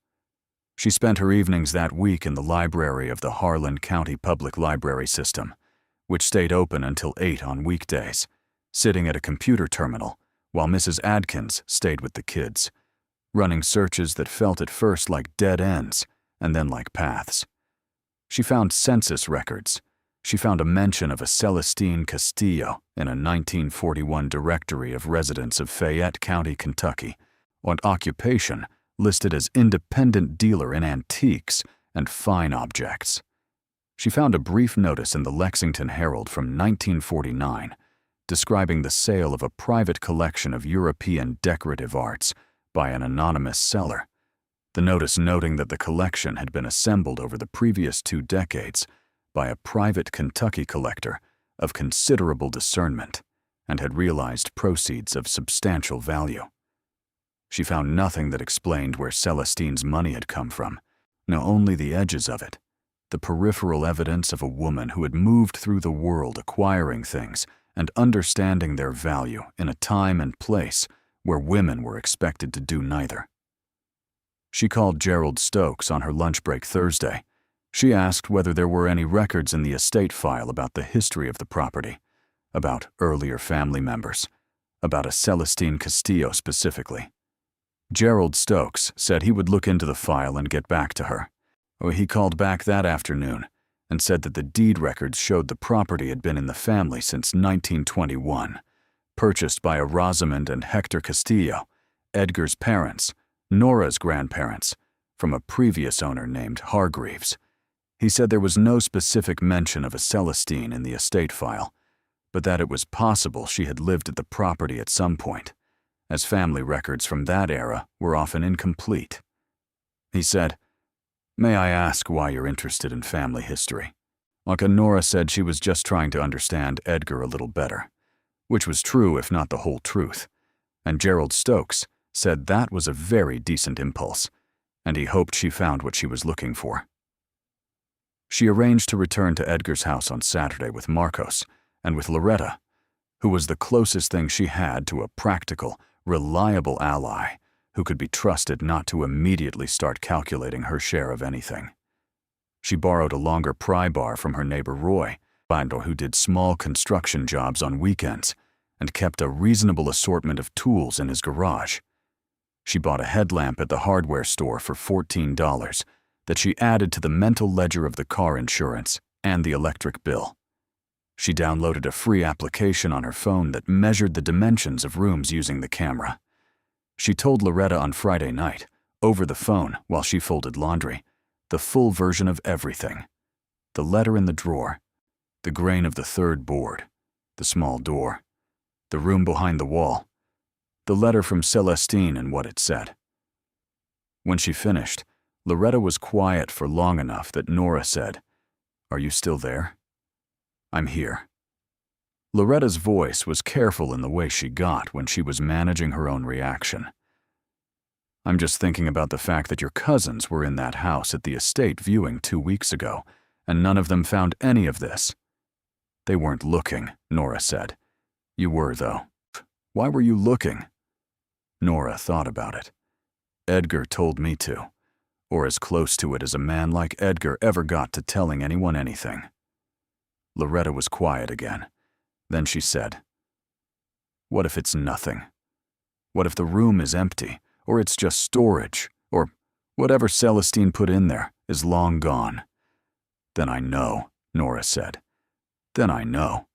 She spent her evenings that week in the library of the Harlan County Public Library System, which stayed open until 8 on weekdays, sitting at a computer terminal while Mrs. Adkins stayed with the kids, running searches that felt at first like dead ends and then like paths. She found census records. She found a mention of a Celestine Castillo in a 1941 directory of residents of Fayette County, Kentucky, on occupation listed as independent dealer in antiques and fine objects. She found a brief notice in the Lexington Herald from 1949 describing the sale of a private collection of European decorative arts by an anonymous seller, the notice noting that the collection had been assembled over the previous 2 decades by a private Kentucky collector of considerable discernment and had realized proceeds of substantial value. She found nothing that explained where Celestine's money had come from, no, only the edges of it, the peripheral evidence of a woman who had moved through the world acquiring things and understanding their value in a time and place where women were expected to do neither. She called Gerald Stokes on her lunch break Thursday. She asked whether there were any records in the estate file about the history of the property, about earlier family members, about a Celestine Castillo specifically. Gerald Stokes said he would look into the file and get back to her. He called back that afternoon and said that the deed records showed the property had been in the family since 1921, purchased by a Rosamond and Hector Castillo, Edgar's parents, Nora's grandparents, from a previous owner named Hargreaves. He said there was no specific mention of a Celestine in the estate file, but that it was possible she had lived at the property at some point, as family records from that era were often incomplete. He said, "May I ask why you're interested in family history?" Nora said she was just trying to understand Edgar a little better, which was true if not the whole truth, and Gerald Stokes said that was a very decent impulse, and he hoped she found what she was looking for. She arranged to return to Edgar's house on Saturday with Marcos and with Loretta, who was the closest thing she had to a practical, reliable ally who could be trusted not to immediately start calculating her share of anything. She borrowed a longer pry bar from her neighbor Roy, who did small construction jobs on weekends and kept a reasonable assortment of tools in his garage. She bought a headlamp at the hardware store for $14 that she added to the mental ledger of the car insurance and the electric bill. She downloaded a free application on her phone that measured the dimensions of rooms using the camera. She told Loretta on Friday night, over the phone while she folded laundry, the full version of everything. The letter in the drawer, the grain of the third board, the small door, the room behind the wall, the letter from Celestine and what it said. When she finished, Loretta was quiet for long enough that Nora said, "Are you still there?" "I'm here." Loretta's voice was careful in the way she got when she was managing her own reaction. "I'm just thinking about the fact that your cousins were in that house at the estate viewing 2 weeks ago, and none of them found any of this." "They weren't looking," Nora said. "You were, though." "Why were you looking?" Nora thought about it. "Edgar told me to, or as close to it as a man like Edgar ever got to telling anyone anything." Loretta was quiet again. Then she said, "What if it's nothing? What if the room is empty, or it's just storage, or whatever Celestine put in there is long gone?" "Then I know," Nora said. "Then I know.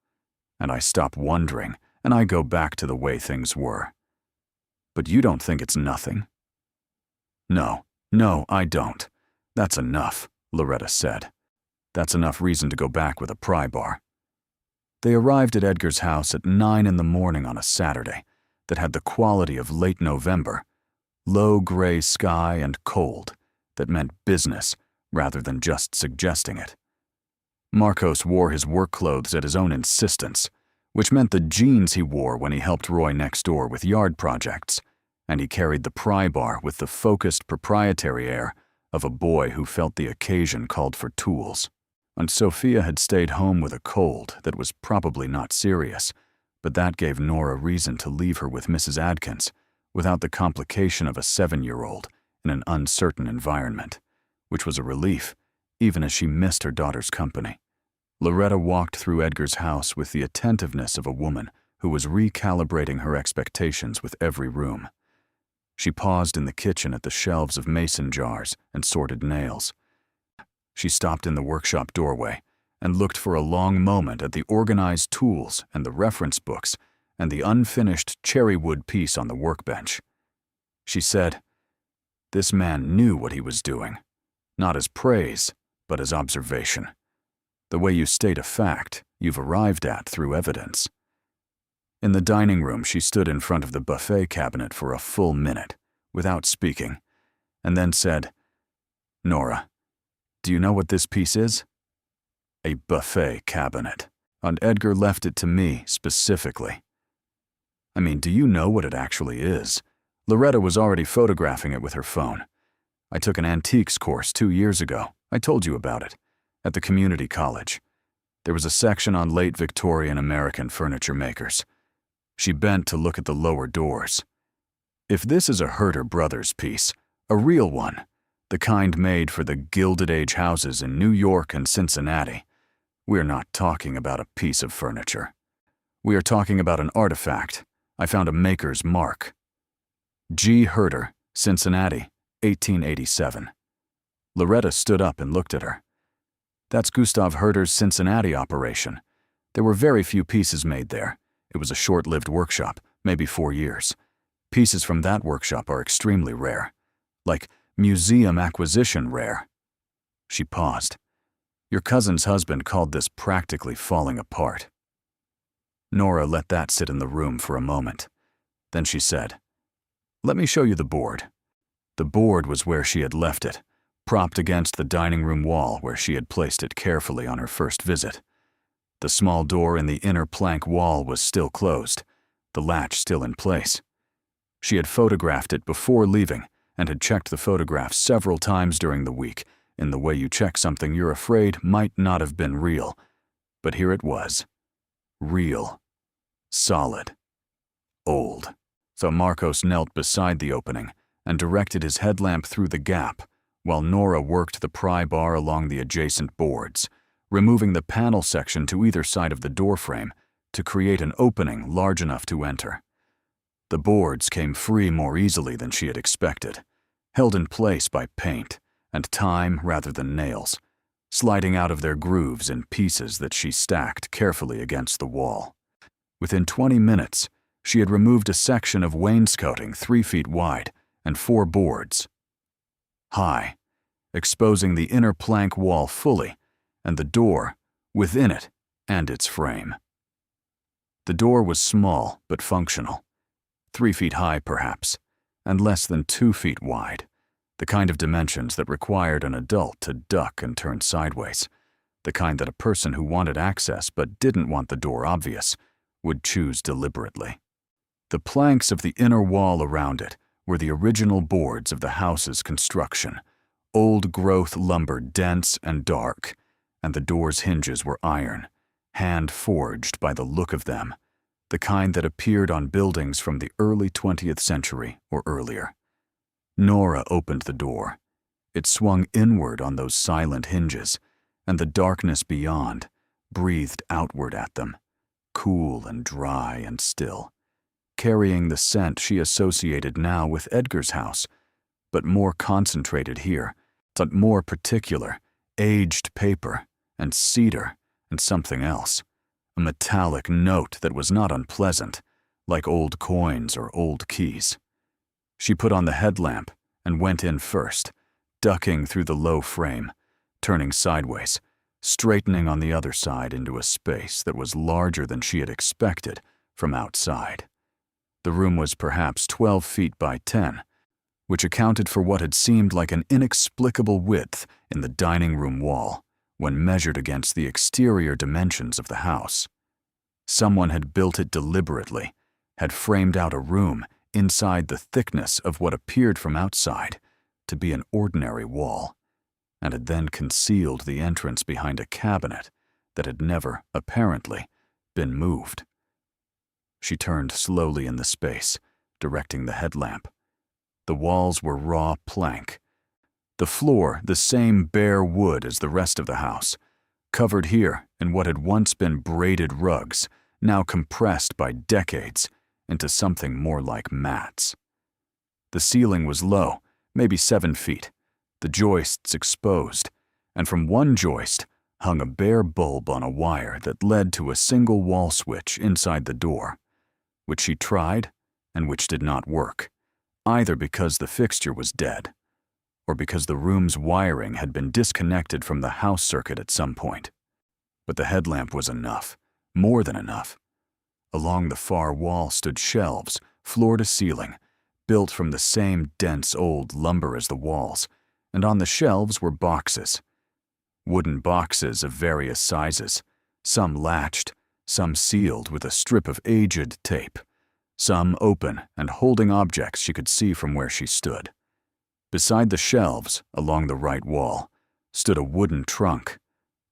And I stop wondering, and I go back to the way things were." "But you don't think it's nothing?" No, I don't. That's enough," Loretta said. "That's enough reason to go back with a pry bar." They arrived at Edgar's house at 9 in the morning on a Saturday that had the quality of late November, low gray sky and cold that meant business rather than just suggesting it. Marcos wore his work clothes at his own insistence, which meant the jeans he wore when he helped Roy next door with yard projects, and he carried the pry bar with the focused proprietary air of a boy who felt the occasion called for tools. And Sofia had stayed home with a cold that was probably not serious, but that gave Nora reason to leave her with Mrs. Adkins without the complication of a 7-year-old in an uncertain environment, which was a relief, even as she missed her daughter's company. Loretta walked through Edgar's house with the attentiveness of a woman who was recalibrating her expectations with every room. She paused in the kitchen at the shelves of mason jars and sorted nails. She stopped in the workshop doorway and looked for a long moment at the organized tools and the reference books and the unfinished cherry wood piece on the workbench. She said, "This man knew what he was doing, not as praise, but as observation. The way you state a fact, you've arrived at through evidence." In the dining room, she stood in front of the buffet cabinet for a full minute, without speaking, and then said, "Nora, do you know what this piece is?" "A buffet cabinet. And Edgar left it to me specifically." "I mean, do you know what it actually is?" Loretta was already photographing it with her phone. "I took an antiques course 2 years ago. I told you about it. At the community college. There was a section on late Victorian American furniture makers." She bent to look at the lower doors. "If this is a Herter Brothers piece, a real one, the kind made for the Gilded Age houses in New York and Cincinnati, we're not talking about a piece of furniture. We are talking about an artifact. I found a maker's mark. G. Herter, Cincinnati, 1887. Loretta stood up and looked at her. That's Gustav Herder's Cincinnati operation. There were very few pieces made there. It was a short-lived workshop, maybe 4 years. Pieces from that workshop are extremely rare. Like museum acquisition rare. She paused. Your cousin's husband called this practically falling apart. Nora let that sit in the room for a moment. Then she said, "Let me show you the board." The board was where she had left it, propped against the dining room wall where she had placed it carefully on her first visit. The small door in the inner plank wall was still closed, the latch still in place. She had photographed it before leaving and had checked the photograph several times during the week, in the way you check something you're afraid might not have been real. But here it was. Real. Solid. Old. So Marcos knelt beside the opening and directed his headlamp through the gap, while Nora worked the pry bar along the adjacent boards, removing the panel section to either side of the doorframe to create an opening large enough to enter. The boards came free more easily than she had expected, held in place by paint and time rather than nails, sliding out of their grooves in pieces that she stacked carefully against the wall. Within 20 minutes, she had removed a section of wainscoting 3 feet wide and 4 boards high, exposing the inner plank wall fully and the door within it and its frame. The door was small but functional, 3 feet high perhaps, and less than 2 feet wide, the kind of dimensions that required an adult to duck and turn sideways, the kind that a person who wanted access but didn't want the door obvious would choose deliberately. The planks of the inner wall around it were the original boards of the house's construction, old-growth lumber, dense and dark, and the door's hinges were iron, hand-forged by the look of them, the kind that appeared on buildings from the early 20th century or earlier. Nora opened the door. It swung inward on those silent hinges, and the darkness beyond breathed outward at them, cool and dry and still, carrying the scent she associated now with Edgar's house, but more concentrated here, but more particular, aged paper and cedar and something else, a metallic note that was not unpleasant, like old coins or old keys. She put on the headlamp and went in first, ducking through the low frame, turning sideways, straightening on the other side into a space that was larger than she had expected from outside. The room was perhaps 12 feet by 10, which accounted for what had seemed like an inexplicable width in the dining room wall when measured against the exterior dimensions of the house. Someone had built it deliberately, had framed out a room inside the thickness of what appeared from outside to be an ordinary wall, and had then concealed the entrance behind a cabinet that had never, apparently, been moved. She turned slowly in the space, directing the headlamp. The walls were raw plank. The floor the same bare wood as the rest of the house, covered here in what had once been braided rugs, now compressed by decades into something more like mats. The ceiling was low, maybe 7 feet, the joists exposed, and from one joist hung a bare bulb on a wire that led to a single wall switch inside the door, which she tried and which did not work, either because the fixture was dead or because the room's wiring had been disconnected from the house circuit at some point. But the headlamp was enough, more than enough. Along the far wall stood shelves, floor to ceiling, built from the same dense old lumber as the walls, and on the shelves were boxes. Wooden boxes of various sizes, some latched, some sealed with a strip of aged tape, some open and holding objects she could see from where she stood. Beside the shelves, along the right wall, stood a wooden trunk,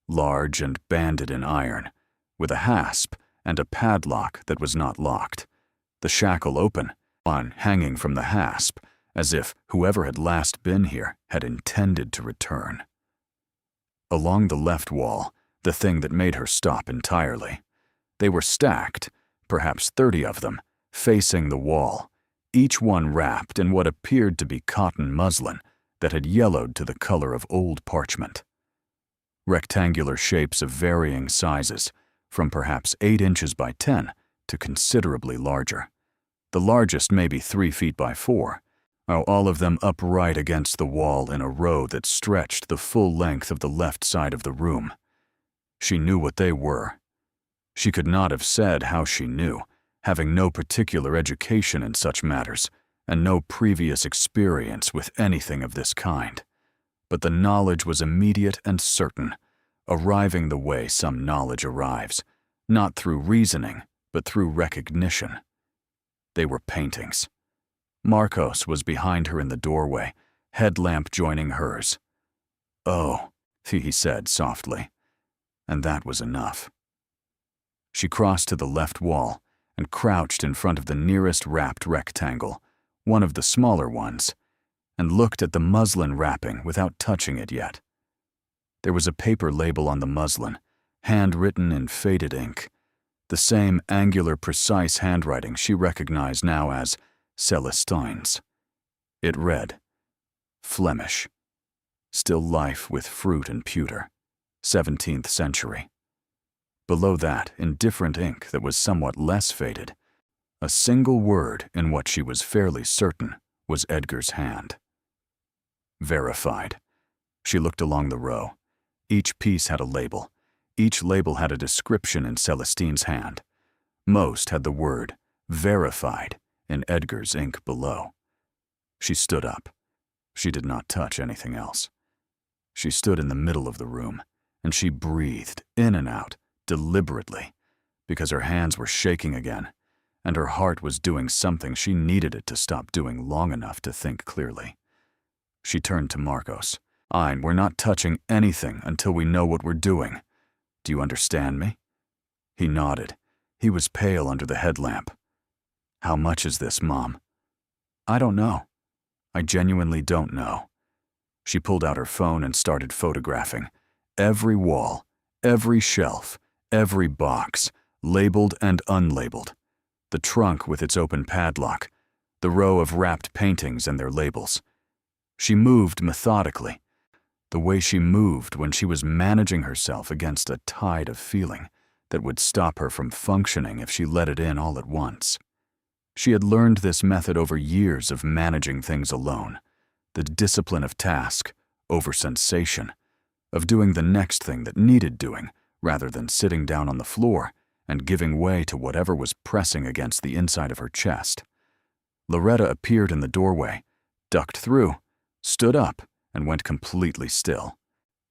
large and banded in iron, with a hasp and a padlock that was not locked, the shackle open, one hanging from the hasp, as if whoever had last been here had intended to return. Along the left wall, the thing that made her stop entirely. They were stacked, perhaps 30 of them, facing the wall, each one wrapped in what appeared to be cotton muslin that had yellowed to the color of old parchment. rectangular shapes of varying sizes, from perhaps 8 inches by 10 to considerably larger. The largest maybe 3 feet by 4, all of them upright against the wall in a row that stretched the full length of the left side of the room. She knew what they were. She could not have said how she knew, having no particular education in such matters and no previous experience with anything of this kind. But the knowledge was immediate and certain, arriving the way some knowledge arrives, not through reasoning, but through recognition. They were paintings. Marcos was behind her in the doorway, headlamp joining hers. "Oh," he said softly, and that was enough. She crossed to the left wall and crouched in front of the nearest wrapped rectangle, one of the smaller ones, and looked at the muslin wrapping without touching it yet. There was a paper label on the muslin, handwritten in faded ink, the same angular, precise handwriting she recognized now as Celestine's. It read, "Flemish. Still life with fruit and pewter. 17th century." Below that, in different ink that was somewhat less faded, a single word in what she was fairly certain was Edgar's hand. Verified. She looked along the row. Each piece had a label. Each label had a description in Celestine's hand. Most had the word verified in Edgar's ink below. She stood up. She did not touch anything else. She stood in the middle of the room, and she breathed in and out deliberately, because her hands were shaking again, and her heart was doing something she needed it to stop doing long enough to think clearly. She turned to Marcos. "We're not touching anything until we know what we're doing. Do you understand me?" He nodded. He was pale under the headlamp. "How much is this, Mom?" "I don't know. I genuinely don't know." She pulled out her phone and started photographing. Every wall, every shelf, every box, labeled and unlabeled. The trunk with its open padlock, the row of wrapped paintings and their labels. She moved methodically, the way she moved when she was managing herself against a tide of feeling that would stop her from functioning if she let it in all at once. She had learned this method over years of managing things alone, the discipline of task over sensation, of doing the next thing that needed doing rather than sitting down on the floor and giving way to whatever was pressing against the inside of her chest. Loretta appeared in the doorway, ducked through, stood up, and went completely still.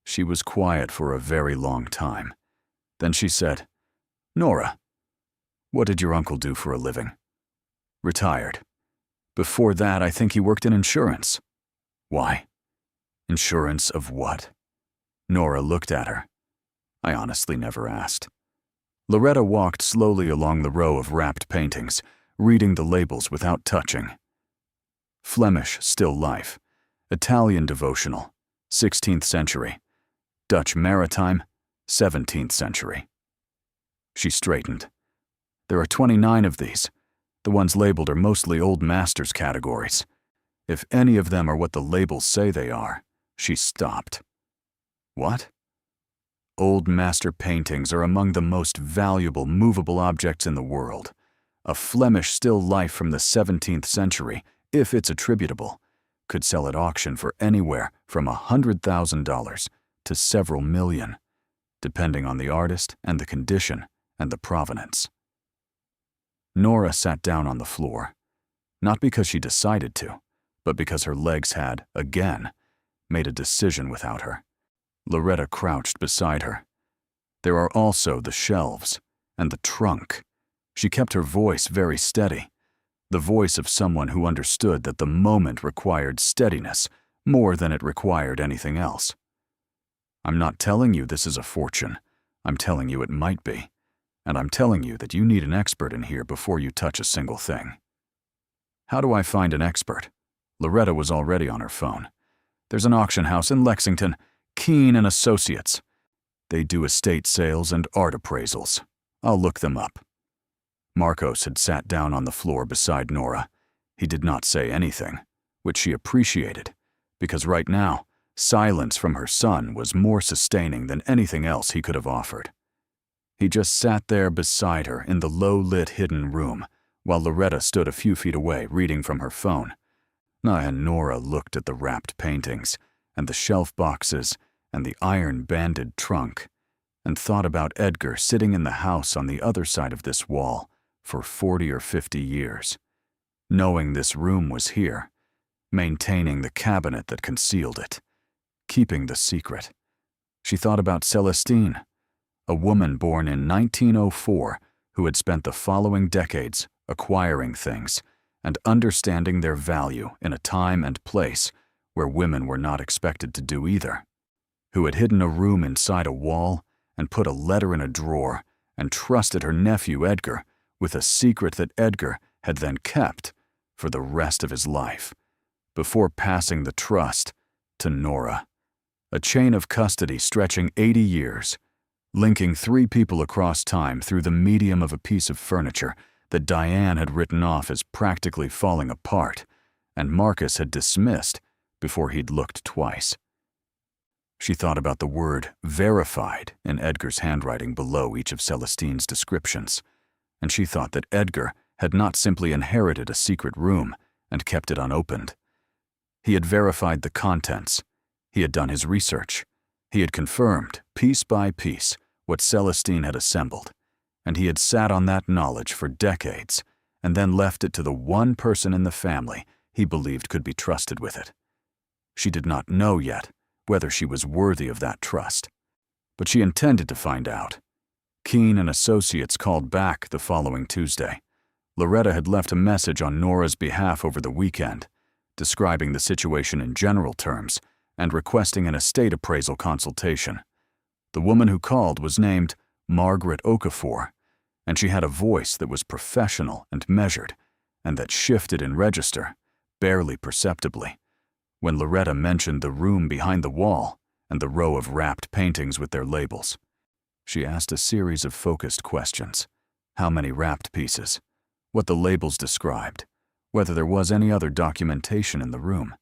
She was quiet for a very long time. Then she said, "Nora, what did your uncle do for a living?" "Retired. Before that, I think he worked in insurance." "Why?" "Insurance of what?" Nora looked at her. "I honestly never asked." Loretta walked slowly along the row of wrapped paintings, reading the labels without touching. Flemish still life, Italian devotional, 16th century, Dutch maritime, 17th century. She straightened. "There are 29 of these. The ones labeled are mostly Old Masters categories. If any of them are what the labels say they are." She stopped. "What?" "Old Master paintings are among the most valuable movable objects in the world. A Flemish still life from the 17th century, if it's attributable, could sell at auction for anywhere from $100,000 to several million, depending on the artist and the condition and the provenance." Nora sat down on the floor, not because she decided to, but because her legs had, again, made a decision without her. Loretta crouched beside her. There are also the shelves and the trunk. She kept her voice very steady, the voice of someone who understood that the moment required steadiness more than it required anything else. "I'm not telling you this is a fortune. I'm telling you it might be. And I'm telling you that you need an expert in here before you touch a single thing." "How do I find an expert?" Loretta was already on her phone. "There's an auction house in Lexington, Keene and Associates. They do estate sales and art appraisals. I'll look them up." Marcos had sat down on the floor beside Nora. He did not say anything, which she appreciated, because right now, silence from her son was more sustaining than anything else he could have offered. He just sat there beside her in the low-lit hidden room, while Loretta stood a few feet away reading from her phone. And Nora looked at the wrapped paintings, and the shelf boxes, and the iron-banded trunk, and thought about Edgar sitting in the house on the other side of this wall for 40 or 50 years, knowing this room was here, maintaining the cabinet that concealed it, keeping the secret. She thought about Celestine, a woman born in 1904 who had spent the following decades acquiring things and understanding their value in a time and place where women were not expected to do either, who had hidden a room inside a wall and put a letter in a drawer and trusted her nephew Edgar with a secret that Edgar had then kept for the rest of his life, before passing the trust to Nora. A chain of custody stretching 80 years, linking 3 people across time through the medium of a piece of furniture that Diane had written off as practically falling apart, and Marcus had dismissed before he'd looked twice. She thought about the word verified in Edgar's handwriting below each of Celestine's descriptions, and she thought that Edgar had not simply inherited a secret room and kept it unopened. He had verified the contents. He had done his research. He had confirmed, piece by piece, what Celestine had assembled, and he had sat on that knowledge for decades and then left it to the one person in the family he believed could be trusted with it. She did not know yet whether she was worthy of that trust, but she intended to find out. Keene and Associates called back the following Tuesday. Loretta had left a message on Nora's behalf over the weekend, describing the situation in general terms and requesting an estate appraisal consultation. The woman who called was named Margaret Okafor, and she had a voice that was professional and measured, and that shifted in register, barely perceptibly, when Loretta mentioned the room behind the wall and the row of wrapped paintings with their labels. She asked a series of focused questions: how many wrapped pieces, what the labels described, whether there was any other documentation in the room.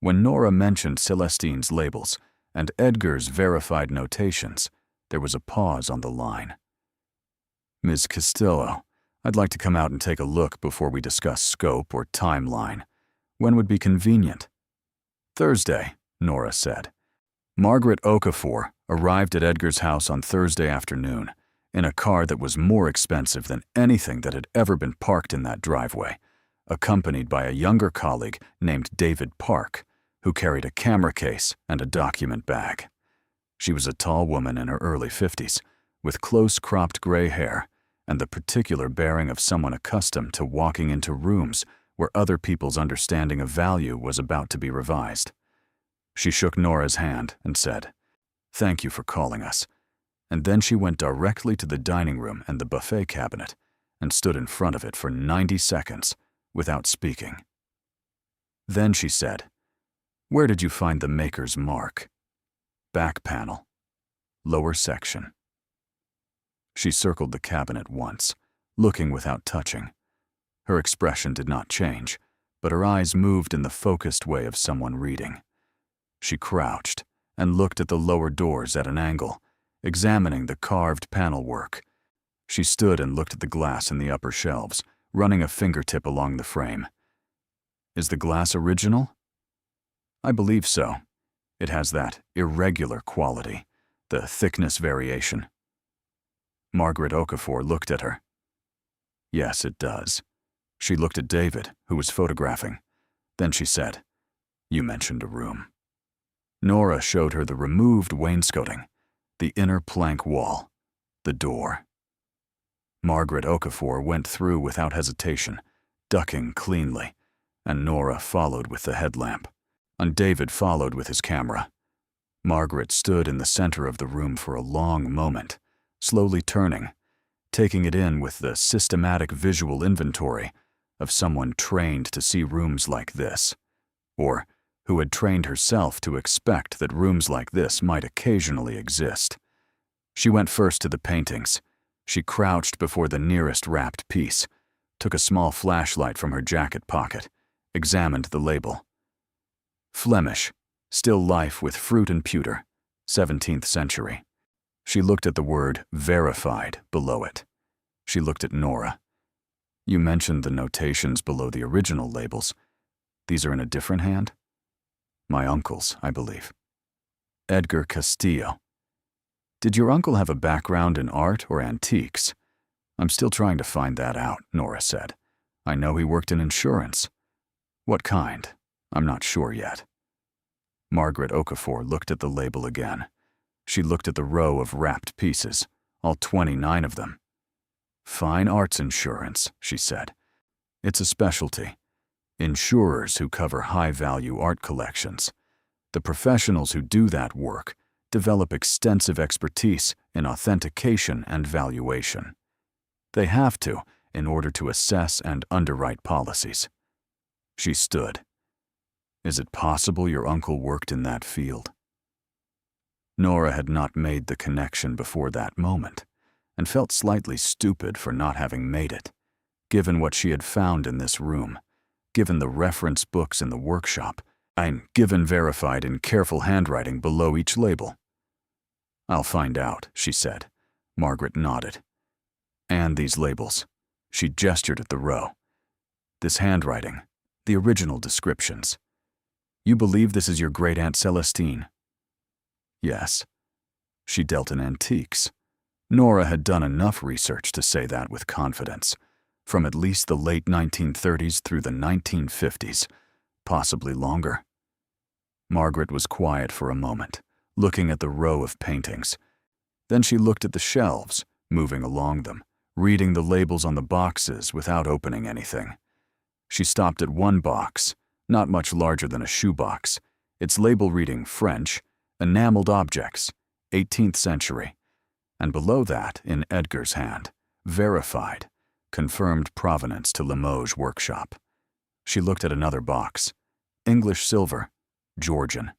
When Nora mentioned Celestine's labels and Edgar's verified notations, there was a pause on the line. "Ms. Castillo, I'd like to come out and take a look before we discuss scope or timeline. When would be convenient?" "Thursday," Nora said. Margaret Okafor arrived at Edgar's house on Thursday afternoon in a car that was more expensive than anything that had ever been parked in that driveway, accompanied by a younger colleague named David Park, who carried a camera case and a document bag. She was a tall woman in her early 50s, with close-cropped gray hair and the particular bearing of someone accustomed to walking into rooms where other people's understanding of value was about to be revised. She shook Nora's hand and said, "Thank you for calling us," and then she went directly to the dining room and the buffet cabinet and stood in front of it for 90 seconds without speaking. Then she said, "Where did you find the maker's mark?" "Back panel. Lower section." She circled the cabinet once, looking without touching. Her expression did not change, but her eyes moved in the focused way of someone reading. She crouched and looked at the lower doors at an angle, examining the carved panel work. She stood and looked at the glass in the upper shelves, running a fingertip along the frame. "Is the glass original?" "I believe so. It has that irregular quality, the thickness variation." Margaret Okafor looked at her. "Yes, it does." She looked at David, who was photographing. Then she said, "You mentioned a room." Nora showed her the removed wainscoting, the inner plank wall, the door. Margaret Okafor went through without hesitation, ducking cleanly, and Nora followed with the headlamp, and David followed with his camera. Margaret stood in the center of the room for a long moment, slowly turning, taking it in with the systematic visual inventory of someone trained to see rooms like this, or who had trained herself to expect that rooms like this might occasionally exist. She went first to the paintings. She crouched before the nearest wrapped piece, took a small flashlight from her jacket pocket, examined the label. "Flemish," Still life with fruit and pewter, 17th century. She looked at the word verified below it. She looked at Nora. You mentioned the notations below the original labels. These are in a different hand? My uncle's, I believe. Edgar Castillo. Did your uncle have a background in art or antiques? I'm still trying to find that out, Nora said. I know he worked in insurance. What kind? I'm not sure yet. Margaret Okafor looked at the label again. She looked at the row of wrapped pieces, all 29 of them. Fine arts insurance, she said. It's a specialty. Insurers who cover high-value art collections. The professionals who do that work develop extensive expertise in authentication and valuation. They have to in order to assess and underwrite policies. She stood. Is it possible your uncle worked in that field? Nora had not made the connection before that moment, and felt slightly stupid for not having made it, given what she had found in this room, given the reference books in the workshop, and given verified in careful handwriting below each label. I'll find out, she said. Margaret nodded. And these labels. She gestured at the row. This handwriting, the original descriptions. You believe this is your great-aunt Celestine? Yes. She dealt in antiques. Nora had done enough research to say that with confidence, from at least the late 1930s through the 1950s, possibly longer. Margaret was quiet for a moment, looking at the row of paintings. Then she looked at the shelves, moving along them, reading the labels on the boxes without opening anything. She stopped at one box, not much larger than a shoebox, its label reading French, enameled objects, 18th century, and below that, in Edgar's hand, verified, confirmed provenance to Limoges workshop. She looked at another box, English silver, Georgian,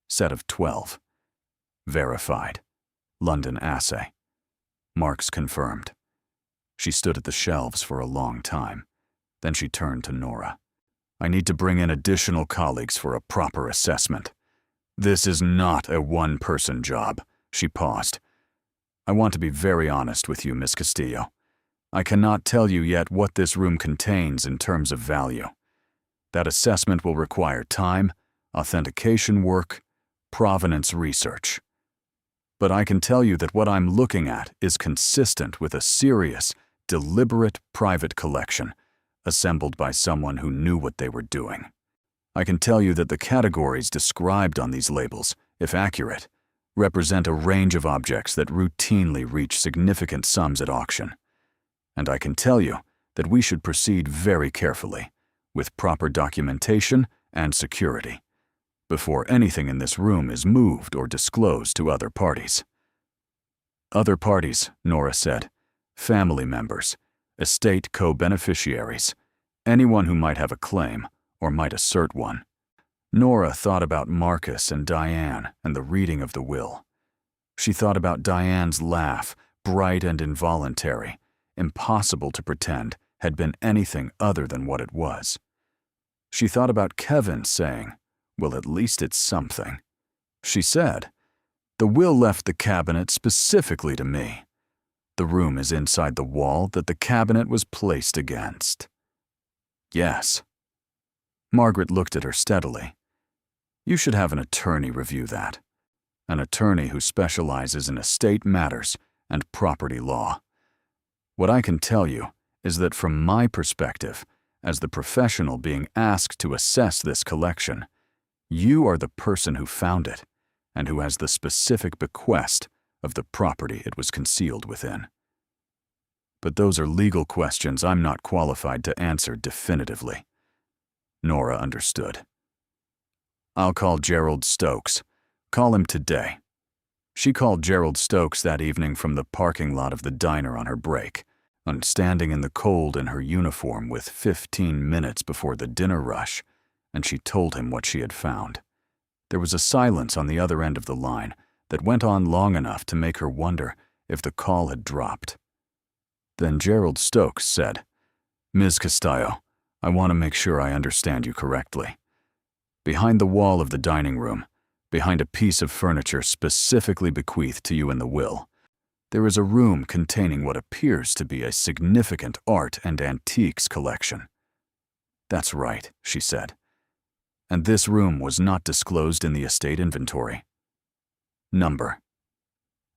set of 12. Verified, London assay. Marks confirmed. She stood at the shelves for a long time. Then she turned to Nora. I need to bring in additional colleagues for a proper assessment. This is not a one-person job. She paused. I want to be very honest with you, Miss Castillo. I cannot tell you yet what this room contains in terms of value. That assessment will require time, authentication work, provenance research. But I can tell you that what I'm looking at is consistent with a serious, deliberate private collection assembled by someone who knew what they were doing. I can tell you that the categories described on these labels, if accurate, represent a range of objects that routinely reach significant sums at auction. And I can tell you that we should proceed very carefully, with proper documentation and security, before anything in this room is moved or disclosed to other parties. Other parties, Nora said, family members, estate co-beneficiaries, anyone who might have a claim or might assert one. Nora thought about Marcus and Diane and the reading of the will. She thought about Diane's laugh, bright and involuntary, impossible to pretend had been anything other than what it was. She thought about Kevin saying, well, at least it's something. She said, the will left the cabinet specifically to me. The room is inside the wall that the cabinet was placed against. Yes. Margaret looked at her steadily. You should have an attorney review that. An attorney who specializes in estate matters and property law. What I can tell you is that from my perspective, as the professional being asked to assess this collection, you are the person who found it and who has the specific bequest of the property it was concealed within. But those are legal questions I'm not qualified to answer definitively. Nora understood. I'll call Gerald Stokes. Call him today. She called Gerald Stokes that evening from the parking lot of the diner on her break, and standing in the cold in her uniform with 15 minutes before the dinner rush, and she told him what she had found. There was a silence on the other end of the line that went on long enough to make her wonder if the call had dropped. Then Gerald Stokes said, Ms. Castillo, I want to make sure I understand you correctly. Behind the wall of the dining room, behind a piece of furniture specifically bequeathed to you in the will, there is a room containing what appears to be a significant art and antiques collection." "That's right," she said. "And this room was not disclosed in the estate inventory." "Number."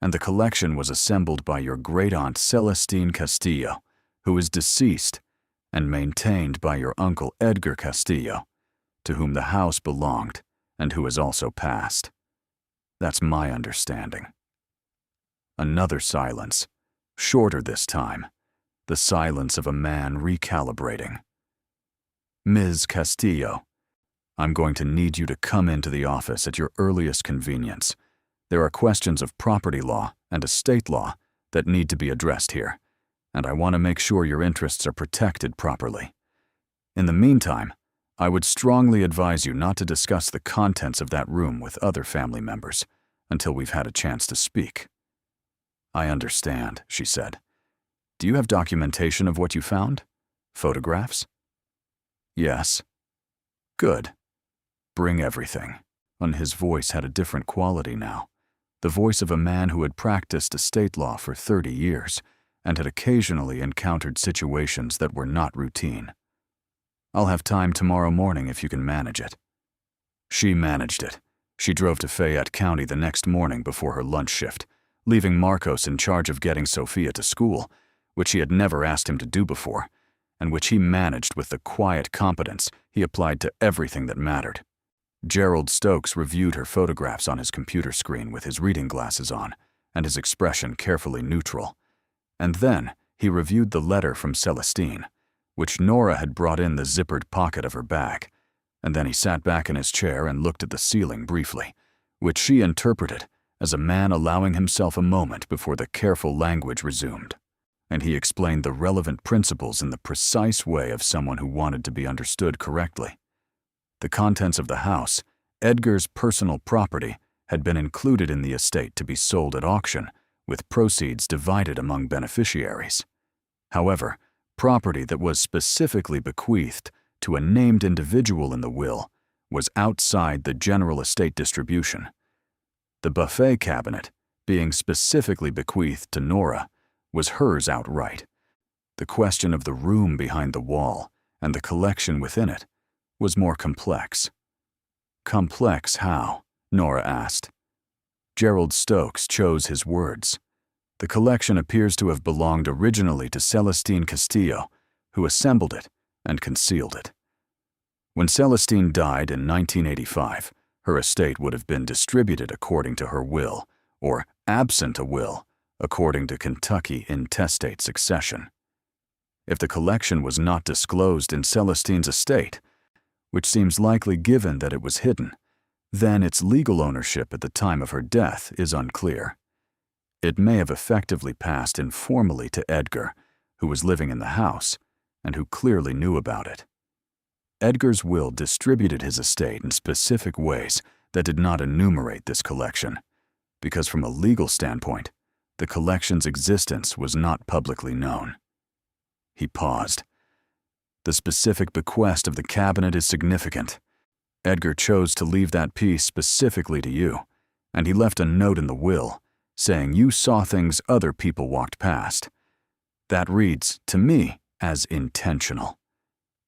"And the collection was assembled by your great-aunt Celestine Castillo, who is deceased, and maintained by your uncle Edgar Castillo, to whom the house belonged and who has also passed. That's my understanding." Another silence, shorter this time, the silence of a man recalibrating. "Ms. Castillo, I'm going to need you to come into the office at your earliest convenience. There are questions of property law and estate law that need to be addressed here, and I want to make sure your interests are protected properly. In the meantime, I would strongly advise you not to discuss the contents of that room with other family members until we've had a chance to speak." "I understand," she said. "Do you have documentation of what you found? Photographs?" "Yes." "Good. Bring everything." And his voice had a different quality now, the voice of a man who had practiced estate law for 30 years and had occasionally encountered situations that were not routine. "I'll have time tomorrow morning if you can manage it." She managed it. She drove to Fayette County the next morning before her lunch shift, leaving Marcos in charge of getting Sofia to school, which he had never asked him to do before, and which he managed with the quiet competence he applied to everything that mattered. Gerald Stokes reviewed her photographs on his computer screen with his reading glasses on, and his expression carefully neutral. And then he reviewed the letter from Celestine, which Nora had brought in the zippered pocket of her bag, and then he sat back in his chair and looked at the ceiling briefly, which she interpreted as a man allowing himself a moment before the careful language resumed, and he explained the relevant principles in the precise way of someone who wanted to be understood correctly. The contents of the house, Edgar's personal property, had been included in the estate to be sold at auction, with proceeds divided among beneficiaries. However, property that was specifically bequeathed to a named individual in the will was outside the general estate distribution. The buffet cabinet, being specifically bequeathed to Nora, was hers outright. The question of the room behind the wall and the collection within it was more complex. "Complex how?" Nora asked. Gerald Stokes chose his words. "The collection appears to have belonged originally to Celestine Castillo, who assembled it and concealed it. When Celestine died in 1985, her estate would have been distributed according to her will, or absent a will, according to Kentucky intestate succession. If the collection was not disclosed in Celestine's estate, which seems likely given that it was hidden, then its legal ownership at the time of her death is unclear. It may have effectively passed informally to Edgar, who was living in the house, and who clearly knew about it. Edgar's will distributed his estate in specific ways that did not enumerate this collection, because from a legal standpoint, the collection's existence was not publicly known." He paused. "The specific bequest of the cabinet is significant. Edgar chose to leave that piece specifically to you, and he left a note in the will saying you saw things other people walked past. That reads, to me, as intentional,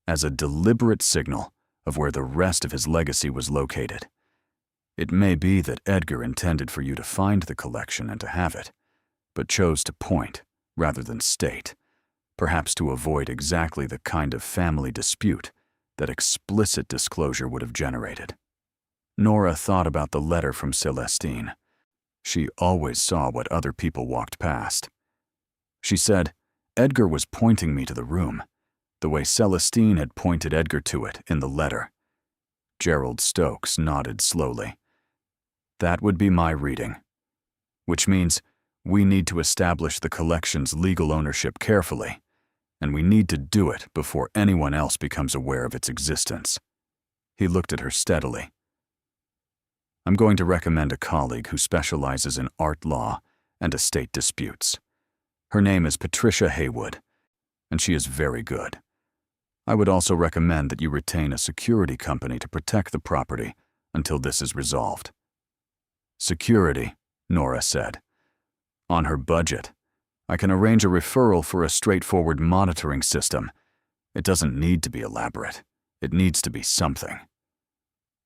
as a deliberate signal of where the rest of his legacy was located. It may be that Edgar intended for you to find the collection and to have it, but chose to point rather than state, perhaps to avoid exactly the kind of family dispute that explicit disclosure would have generated." Nora thought about the letter from Celestine. She always saw what other people walked past. She said, "Edgar was pointing me to the room, the way Celestine had pointed Edgar to it in the letter." Gerald Stokes nodded slowly. "That would be my reading. Which means we need to establish the collection's legal ownership carefully, and we need to do it before anyone else becomes aware of its existence." He looked at her steadily. "I'm going to recommend a colleague who specializes in art law and estate disputes. Her name is Patricia Haywood, and she is very good. I would also recommend that you retain a security company to protect the property until this is resolved. Security, Nora said. On her budget. I can arrange a referral for a straightforward monitoring system. It doesn't need to be elaborate. It needs to be something.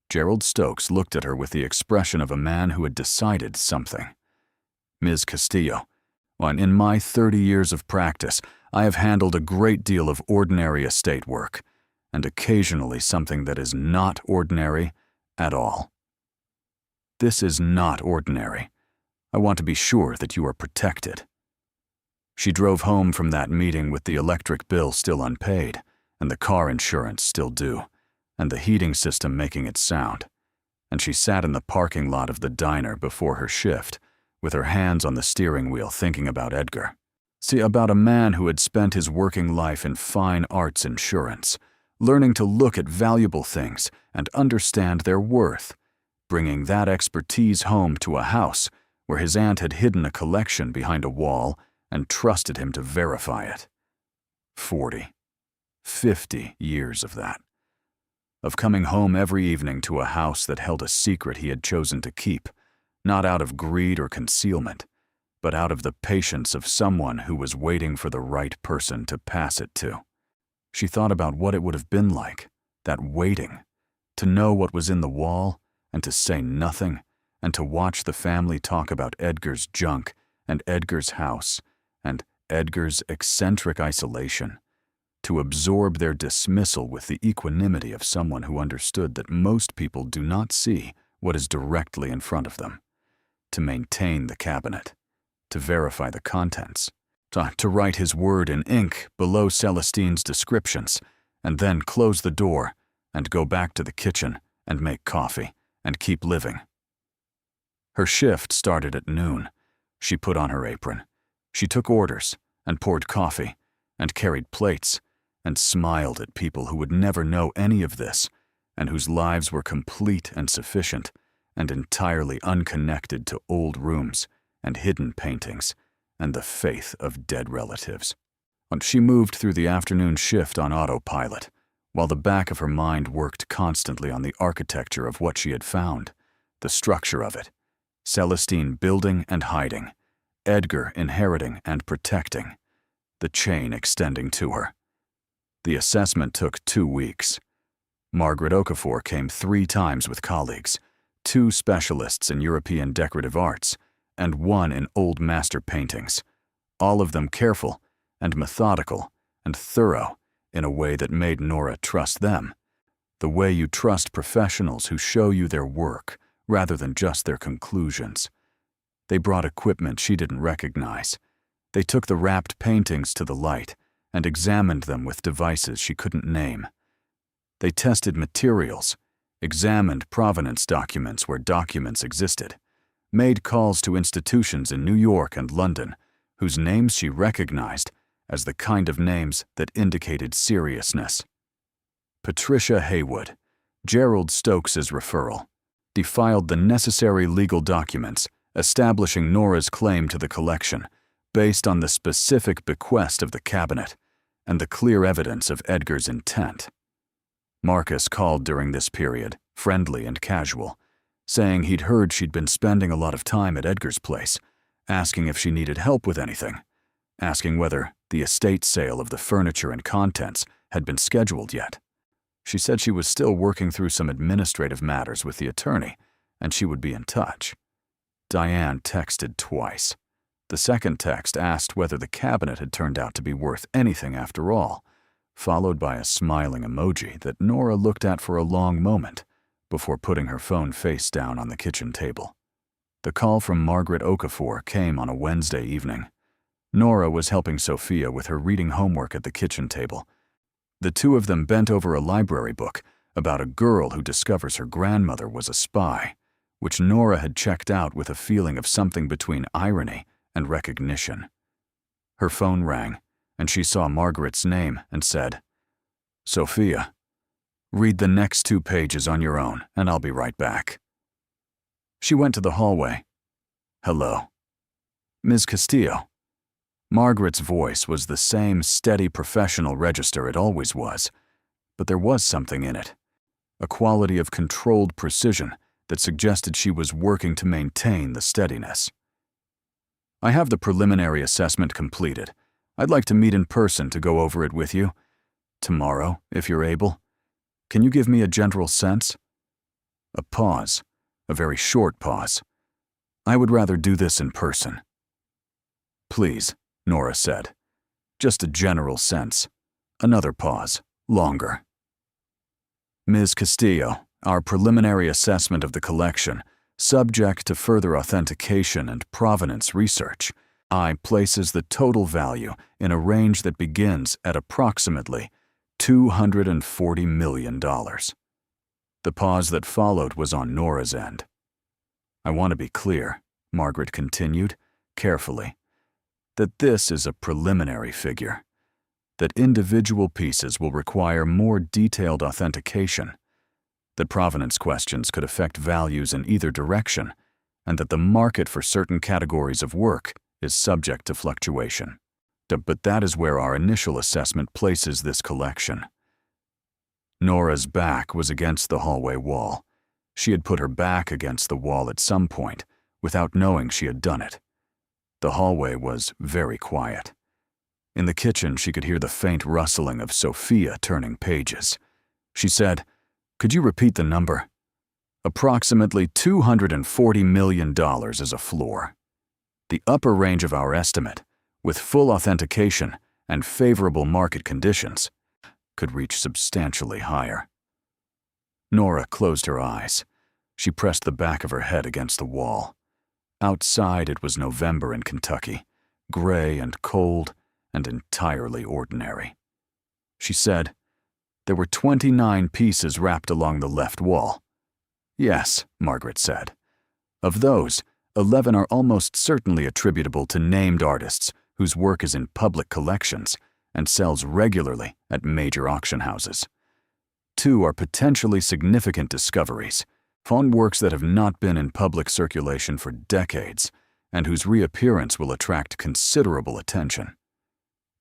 Gerald Stokes looked at her with the expression of a man who had decided something. Ms. Castillo, in my 30 years of practice, I have handled a great deal of ordinary estate work, and occasionally something that is not ordinary at all. This is not ordinary. I want to be sure that you are protected. She drove home from that meeting with the electric bill still unpaid, and the car insurance still due, and the heating system making it sound, and she sat in the parking lot of the diner before her shift, with her hands on the steering wheel thinking about Edgar. See, about a man who had spent his working life in fine arts insurance, learning to look at valuable things and understand their worth, bringing that expertise home to a house where his aunt had hidden a collection behind a wall and trusted him to verify it. 40, 50 years of that. Of coming home every evening to a house that held a secret he had chosen to keep, not out of greed or concealment, but out of the patience of someone who was waiting for the right person to pass it to. She thought about what it would have been like, that waiting, to know what was in the wall and to say nothing, and to watch the family talk about Edgar's junk and Edgar's house and Edgar's eccentric isolation, to absorb their dismissal with the equanimity of someone who understood that most people do not see what is directly in front of them, to maintain the cabinet, to verify the contents, to write his word in ink below Celestine's descriptions, and then close the door and go back to the kitchen and make coffee and keep living. Her shift started at noon. She put on her apron. She took orders and poured coffee and carried plates and smiled at people who would never know any of this and whose lives were complete and sufficient and entirely unconnected to old rooms and hidden paintings and the faith of dead relatives. And she moved through the afternoon shift on autopilot, while the back of her mind worked constantly on the architecture of what she had found, the structure of it, Celestine building and hiding, Edgar inheriting and protecting, the chain extending to her. The assessment took 2 weeks. Margaret Okafor came 3 times with colleagues, 2 specialists in European decorative arts, and 1 in old master paintings, all of them careful and methodical and thorough in a way that made Nora trust them, the way you trust professionals who show you their work rather than just their conclusions. They brought equipment she didn't recognize. They took the wrapped paintings to the light and examined them with devices she couldn't name. They tested materials, examined provenance documents where documents existed, made calls to institutions in New York and London whose names she recognized as the kind of names that indicated seriousness. Patricia Haywood, Gerald Stokes's referral, defiled the necessary legal documents establishing Nora's claim to the collection based on the specific bequest of the cabinet and the clear evidence of Edgar's intent. Marcus called during this period, friendly and casual, saying he'd heard she'd been spending a lot of time at Edgar's place, asking if she needed help with anything, asking whether the estate sale of the furniture and contents had been scheduled yet. She said she was still working through some administrative matters with the attorney, and she would be in touch. Diane texted twice. The second text asked whether the cabinet had turned out to be worth anything after all, followed by a smiling emoji that Nora looked at for a long moment before putting her phone face down on the kitchen table. The call from Margaret Okafor came on a Wednesday evening. Nora was helping Sofia with her reading homework at the kitchen table. The 2 of them bent over a library book about a girl who discovers her grandmother was a spy, which Nora had checked out with a feeling of something between irony and recognition. Her phone rang, and she saw Margaret's name and said, "Sofia, read the next 2 pages on your own, and I'll be right back." She went to the hallway. "Hello." "Ms. Castillo." Margaret's voice was the same steady professional register it always was, but there was something in it, a quality of controlled precision that suggested she was working to maintain the steadiness. "I have the preliminary assessment completed. I'd like to meet in person to go over it with you. Tomorrow, if you're able. Can you give me a general sense?" A pause, a very short pause. "I would rather do this in person." "Please," Nora said. "Just a general sense." Another pause, longer. "Ms. Castillo, our preliminary assessment of the collection, subject to further authentication and provenance research, places the total value in a range that begins at approximately $240 million. The pause that followed was on Nora's end. "I want to be clear," Margaret continued, carefully, "that this is a preliminary figure, that individual pieces will require more detailed authentication, that provenance questions could affect values in either direction, and that the market for certain categories of work is subject to fluctuation. But that is where our initial assessment places this collection." Nora's back was against the hallway wall. She had put her back against the wall at some point, without knowing she had done it. The hallway was very quiet. In the kitchen, she could hear the faint rustling of Sofia turning pages. She said, "Could you repeat the number?" "Approximately $240 million as a floor. The upper range of our estimate, with full authentication and favorable market conditions, could reach substantially higher." Nora closed her eyes. She pressed the back of her head against the wall. Outside, it was November in Kentucky, gray and cold and entirely ordinary. She said, "There were 29 pieces wrapped along the left wall." "Yes," Margaret said. "Of those, 11 are almost certainly attributable to named artists whose work is in public collections and sells regularly at major auction houses. 2 are potentially significant discoveries, found works that have not been in public circulation for decades and whose reappearance will attract considerable attention.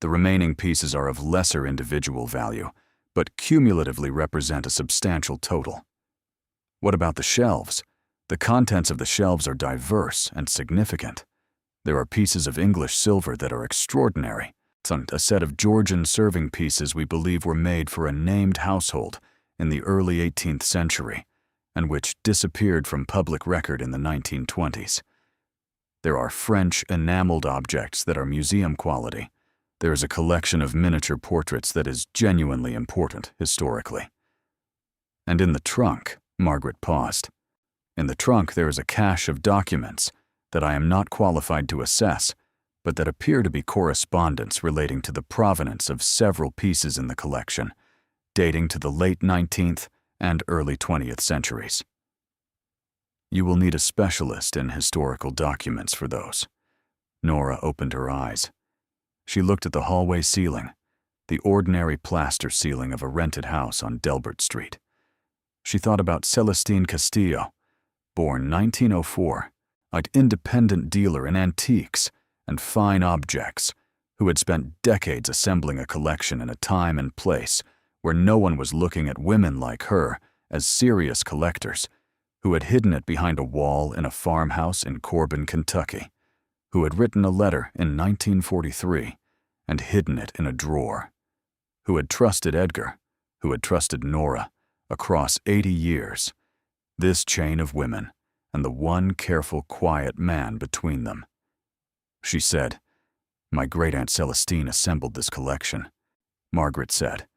The remaining pieces are of lesser individual value, but cumulatively represent a substantial total." "What about the shelves? The contents of the shelves are diverse and significant. There are pieces of English silver that are extraordinary. A set of Georgian serving pieces we believe were made for a named household in the early 18th century, and which disappeared from public record in the 1920s. There are French enameled objects that are museum quality. There is a collection of miniature portraits that is genuinely important historically. And in the trunk," Margaret paused. "In the trunk there is a cache of documents that I am not qualified to assess, but that appear to be correspondence relating to the provenance of several pieces in the collection, dating to the late 19th and early 20th centuries. You will need a specialist in historical documents for those." Nora opened her eyes. She looked at the hallway ceiling, the ordinary plaster ceiling of a rented house on Delbert Street. She thought about Celestine Castillo, born 1904, an independent dealer in antiques and fine objects, who had spent decades assembling a collection in a time and place where no one was looking at women like her as serious collectors, who had hidden it behind a wall in a farmhouse in Corbin, Kentucky, who had written a letter in 1943 and hidden it in a drawer, who had trusted Edgar, who had trusted Nora, across 80 years, this chain of women and the one careful, quiet man between them. She said, "My great-aunt Celestine assembled this collection." Margaret said,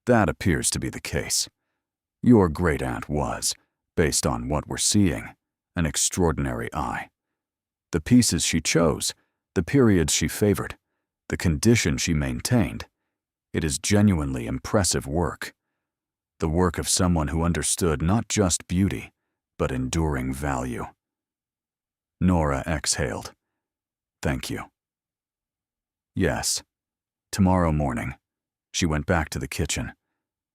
"That appears to be the case. Your great-aunt was, based on what we're seeing, an extraordinary eye. The pieces she chose, the periods she favored, the condition she maintained, it is genuinely impressive work. The work of someone who understood not just beauty, but enduring value." Nora exhaled. "Thank you." "Yes. Tomorrow morning." She went back to the kitchen.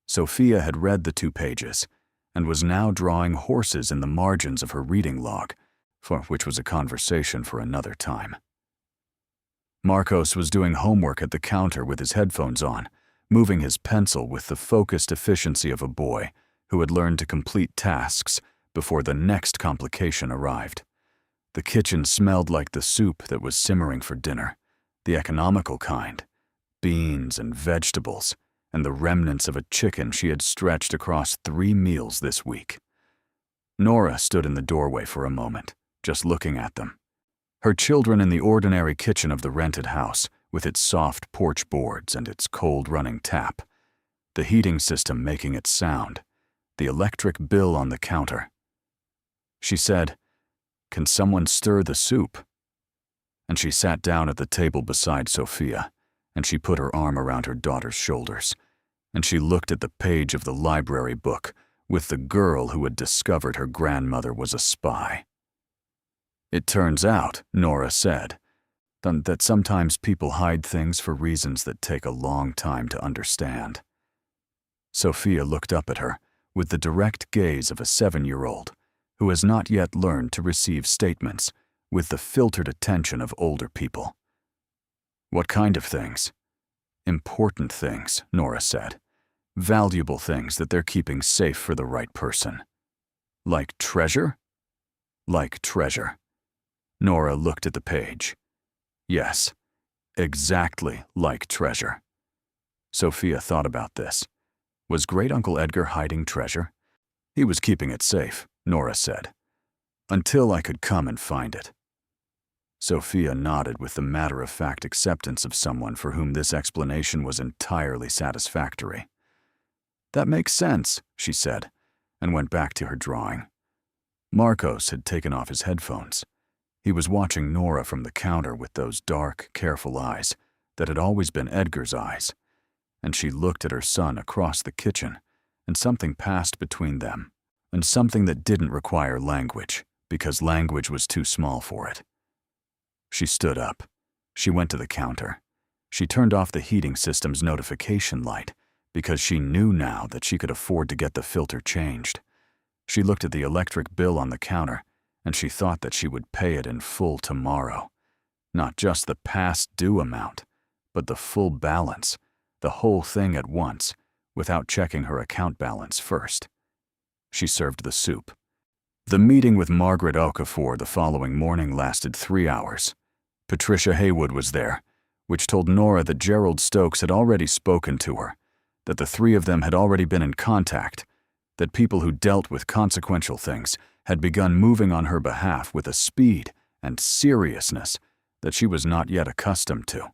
Sofia had read the 2 pages and was now drawing horses in the margins of her reading log, for which was a conversation for another time. Marcos was doing homework at the counter with his headphones on, moving his pencil with the focused efficiency of a boy who had learned to complete tasks before the next complication arrived. The kitchen smelled like the soup that was simmering for dinner, the economical kind, beans and vegetables, and the remnants of a chicken she had stretched across 3 meals this week. Nora stood in the doorway for a moment, just looking at them. Her children in the ordinary kitchen of the rented house, with its soft porch boards and its cold-running tap, the heating system making its sound, the electric bill on the counter. She said, "Can someone stir the soup?" And she sat down at the table beside Sofia, and she put her arm around her daughter's shoulders, and she looked at the page of the library book with the girl who had discovered her grandmother was a spy. "It turns out," Nora said, "that sometimes people hide things for reasons that take a long time to understand." Sofia looked up at her with the direct gaze of a 7-year-old who has not yet learned to receive statements with the filtered attention of older people. "What kind of things?" "Important things," Nora said. "Valuable things that they're keeping safe for the right person." "Like treasure?" "Like treasure." Nora looked at the page. "Yes, exactly like treasure." Sofia thought about this. Was Great-Uncle Edgar hiding treasure? "He was keeping it safe," Nora said, "until I could come and find it." Sofia nodded with the matter-of-fact acceptance of someone for whom this explanation was entirely satisfactory. "That makes sense," she said, and went back to her drawing. Marcos had taken off his headphones. He was watching Nora from the counter with those dark, careful eyes that had always been Edgar's eyes, and she looked at her son across the kitchen, and something passed between them, and something that didn't require language, because language was too small for it. She stood up. She went to the counter. She turned off the heating system's notification light, because she knew now that she could afford to get the filter changed. She looked at the electric bill on the counter, and she thought that she would pay it in full tomorrow. Not just the past due amount, but the full balance, the whole thing at once, without checking her account balance first. She served the soup. The meeting with Margaret Okafor the following morning lasted 3 hours. Patricia Haywood was there, which told Nora that Gerald Stokes had already spoken to her, that the 3 of them had already been in contact, that people who dealt with consequential things had begun moving on her behalf with a speed and seriousness that she was not yet accustomed to.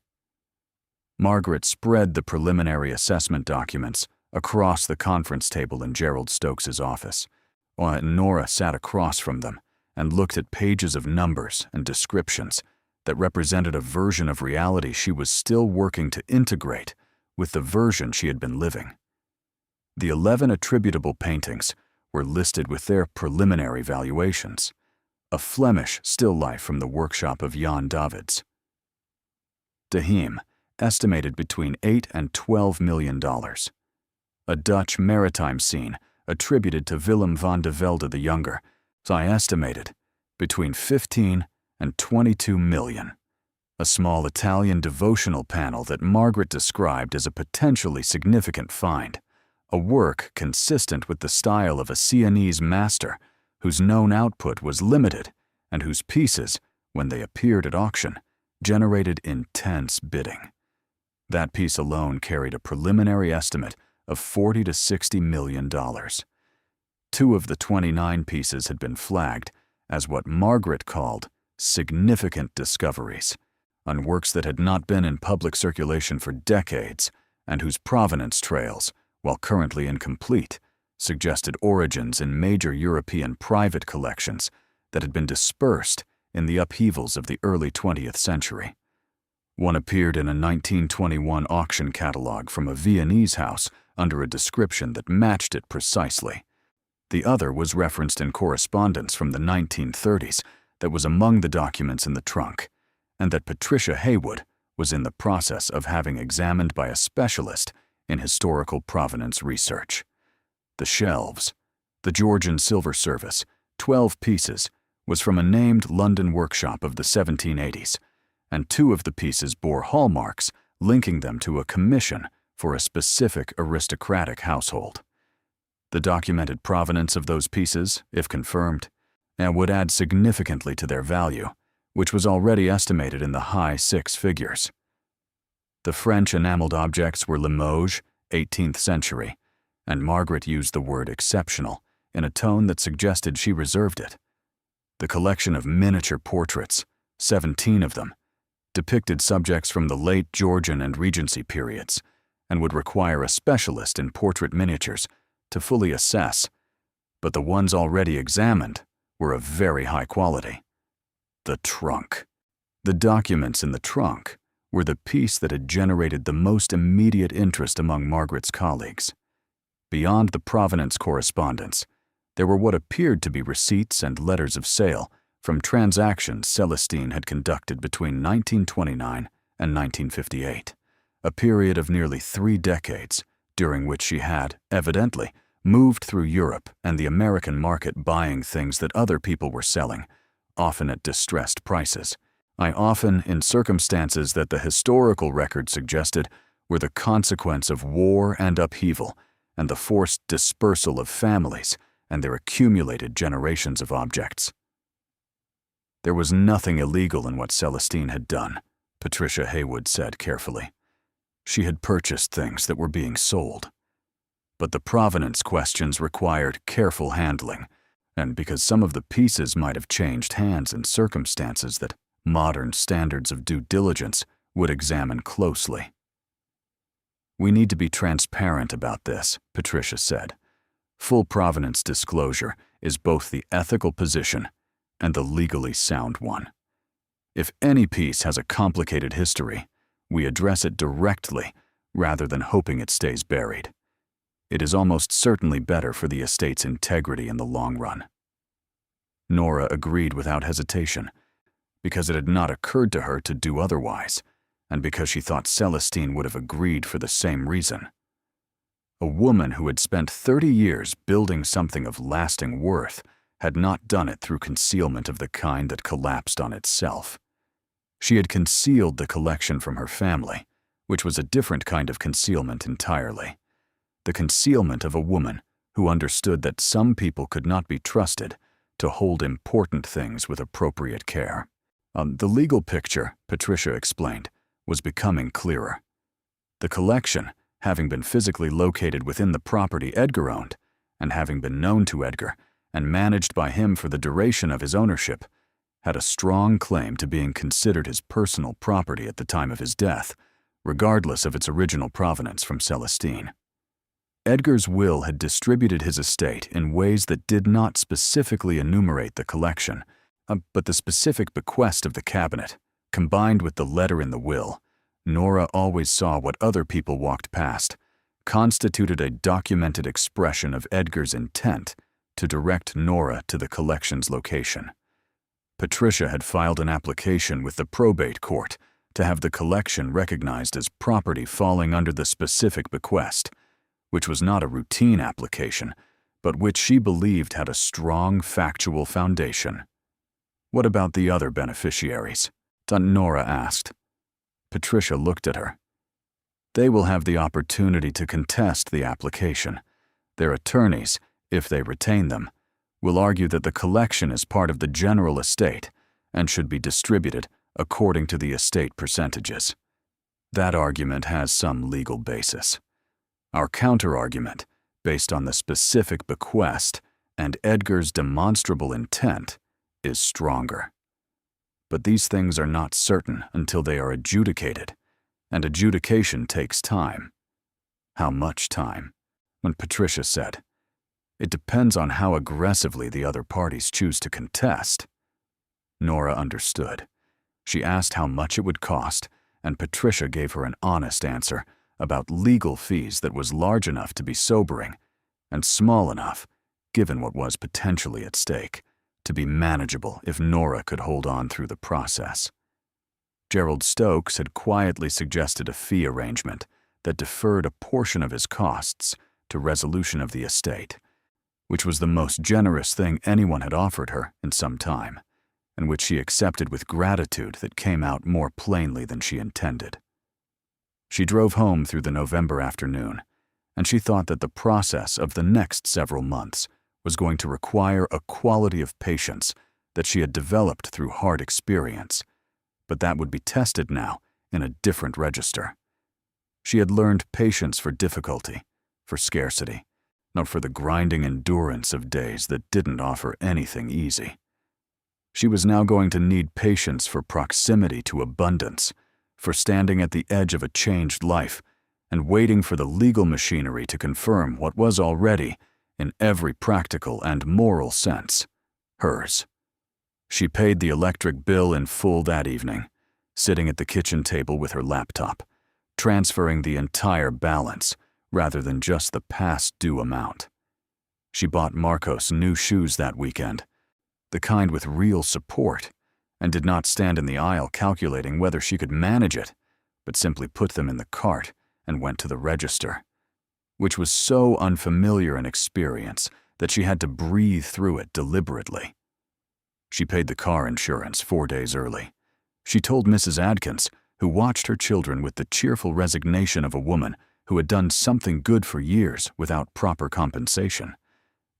Margaret spread the preliminary assessment documents across the conference table in Gerald Stokes's office, while Nora sat across from them and looked at pages of numbers and descriptions that represented a version of reality she was still working to integrate with the version she had been living. The 11 attributable paintings were listed with their preliminary valuations, a Flemish still life from the workshop of Jan Davids. Dahim, estimated between $8 and $12 million. A Dutch maritime scene attributed to Willem van de Velde the Younger, I estimated between 15 and 22 million. A small Italian devotional panel that Margaret described as a potentially significant find, a work consistent with the style of a Sienese master whose known output was limited and whose pieces, when they appeared at auction, generated intense bidding. That piece alone carried a preliminary estimate of $40 to $60 million. 2 of the 29 pieces had been flagged as what Margaret called significant discoveries, on works that had not been in public circulation for decades and whose provenance trails, while currently incomplete, suggested origins in major European private collections that had been dispersed in the upheavals of the early 20th century. One appeared in a 1921 auction catalog from a Viennese house under a description that matched it precisely. The other was referenced in correspondence from the 1930s that was among the documents in the trunk, and that Patricia Haywood was in the process of having examined by a specialist in historical provenance research. The shelves, the Georgian silver service, 12 pieces, was from a named London workshop of the 1780s, and 2 of the pieces bore hallmarks linking them to a commission for a specific aristocratic household. the documented provenance of those pieces, if confirmed, and would add significantly to their value, which was already estimated in the high six figures. The French enameled objects were Limoges, 18th century, and Margaret used the word exceptional in a tone that suggested she reserved it. The collection of miniature portraits, 17 of them, depicted subjects from the late Georgian and Regency periods, and would require a specialist in portrait miniatures to fully assess, but the ones already examined were of very high quality. The trunk. The documents in the trunk were the piece that had generated the most immediate interest among Margaret's colleagues. Beyond the provenance correspondence, there were what appeared to be receipts and letters of sale from transactions Celestine had conducted between 1929 and 1958, a period of nearly 3 decades during which she had, evidently, moved through Europe and the American market buying things that other people were selling, often at distressed prices. Often in circumstances that the historical record suggested were the consequence of war and upheaval and the forced dispersal of families and their accumulated generations of objects. There was nothing illegal in what Celestine had done, Patricia Haywood said carefully. She had purchased things that were being sold. But the provenance questions required careful handling, and because some of the pieces might have changed hands in circumstances that modern standards of due diligence would examine closely. We need to be transparent about this, Patricia said. Full provenance disclosure is both the ethical position and the legally sound one. If any piece has a complicated history, we address it directly rather than hoping it stays buried. It is almost certainly better for the estate's integrity in the long run. Nora agreed without hesitation, because it had not occurred to her to do otherwise, and because she thought Celestine would have agreed for the same reason. A woman who had spent 30 years building something of lasting worth had not done it through concealment of the kind that collapsed on itself. She had concealed the collection from her family, which was a different kind of concealment entirely. The concealment of a woman who understood that some people could not be trusted to hold important things with appropriate care. The legal picture, Patricia explained, was becoming clearer. The collection, having been physically located within the property Edgar owned, and having been known to Edgar and managed by him for the duration of his ownership, had a strong claim to being considered his personal property at the time of his death, regardless of its original provenance from Celestine. Edgar's will had distributed his estate in ways that did not specifically enumerate the collection, but the specific bequest of the cabinet, combined with the letter in the will, Nora always saw what other people walked past, constituted a documented expression of Edgar's intent to direct Nora to the collection's location. Patricia had filed an application with the probate court to have the collection recognized as property falling under the specific bequest, which was not a routine application, but which she believed had a strong factual foundation. What about the other beneficiaries? Nora asked. Patricia looked at her. They will have the opportunity to contest the application. Their attorneys, if they retain them, will argue that the collection is part of the general estate and should be distributed according to the estate percentages. That argument has some legal basis. Our counter-argument, based on the specific bequest and Edgar's demonstrable intent, is stronger. But these things are not certain until they are adjudicated, and adjudication takes time. How much time? When Patricia said, "It depends on how aggressively the other parties choose to contest." Nora understood. She asked how much it would cost, and Patricia gave her an honest answer about legal fees that was large enough to be sobering, and small enough, given what was potentially at stake, to be manageable if Nora could hold on through the process. Gerald Stokes had quietly suggested a fee arrangement that deferred a portion of his costs to resolution of the estate, which was the most generous thing anyone had offered her in some time, and which she accepted with gratitude that came out more plainly than she intended. She drove home through the November afternoon, and she thought that the process of the next several months was going to require a quality of patience that she had developed through hard experience, but that would be tested now in a different register. She had learned patience for difficulty, for scarcity, not for the grinding endurance of days that didn't offer anything easy. She was now going to need patience for proximity to abundance, for standing at the edge of a changed life and waiting for the legal machinery to confirm what was already, in every practical and moral sense, hers. She paid the electric bill in full that evening, sitting at the kitchen table with her laptop, transferring the entire balance rather than just the past due amount. She bought Marcos new shoes that weekend, the kind with real support, and did not stand in the aisle calculating whether she could manage it, but simply put them in the cart and went to the register, which was so unfamiliar an experience that she had to breathe through it deliberately. She paid the car insurance 4 days early. She told Mrs. Adkins, who watched her children with the cheerful resignation of a woman who had done something good for years without proper compensation,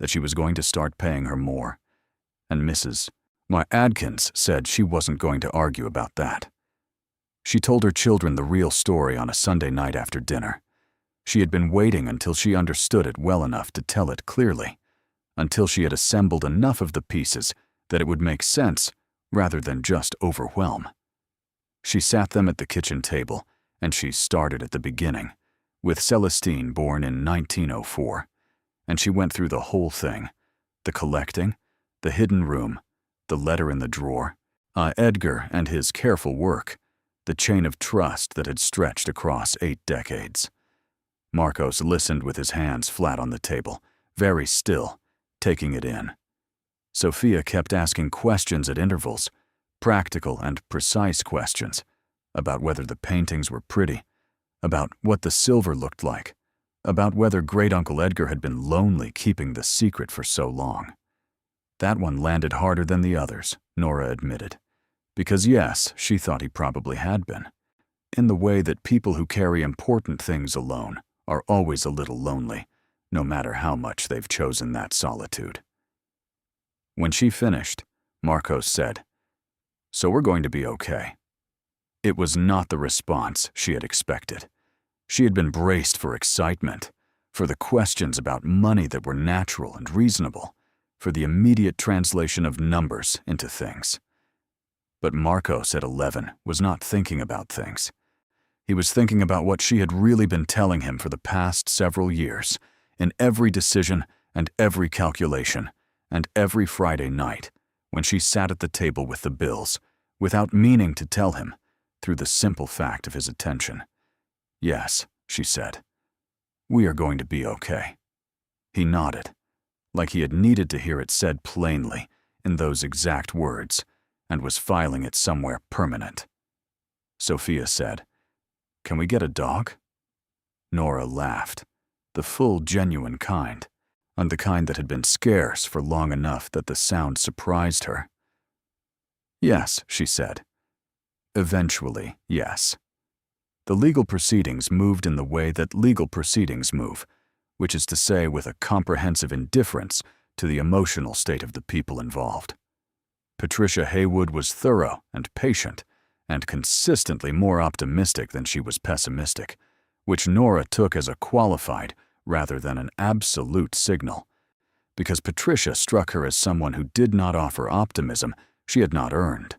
that she was going to start paying her more. And Mrs. Adkins said she wasn't going to argue about that. She told her children the real story on a Sunday night after dinner. She had been waiting until she understood it well enough to tell it clearly, until she had assembled enough of the pieces that it would make sense rather than just overwhelm. She sat them at the kitchen table, and she started at the beginning, with Celestine born in 1904, and she went through the whole thing, the collecting, the hidden room, the letter in the drawer, Edgar and his careful work, the chain of trust that had stretched across 8 decades. Marcos listened with his hands flat on the table, very still, taking it in. Sofia kept asking questions at intervals, practical and precise questions, about whether the paintings were pretty, about what the silver looked like, about whether Great-Uncle Edgar had been lonely keeping the secret for so long. That one landed harder than the others, Nora admitted, because yes, she thought he probably had been, in the way that people who carry important things alone are always a little lonely, no matter how much they've chosen that solitude. When she finished, Marcos said, "So we're going to be okay." It was not the response she had expected. She had been braced for excitement, for the questions about money that were natural and reasonable, for the immediate translation of numbers into things. But Marcos at 11 was not thinking about things. He was thinking about what she had really been telling him for the past several years, in every decision and every calculation, and every Friday night, when she sat at the table with the bills, without meaning to tell him, through the simple fact of his attention. "Yes," she said, "we are going to be okay." He nodded, like he had needed to hear it said plainly, in those exact words, and was filing it somewhere permanent. Sofia said, "Can we get a dog?" Nora laughed, the full, genuine kind, and the kind that had been scarce for long enough that the sound surprised her. "Yes," she said. Eventually, yes. The legal proceedings moved in the way that legal proceedings move, which is to say with a comprehensive indifference to the emotional state of the people involved. Patricia Haywood was thorough and patient, and consistently more optimistic than she was pessimistic, which Nora took as a qualified rather than an absolute signal, because Patricia struck her as someone who did not offer optimism she had not earned.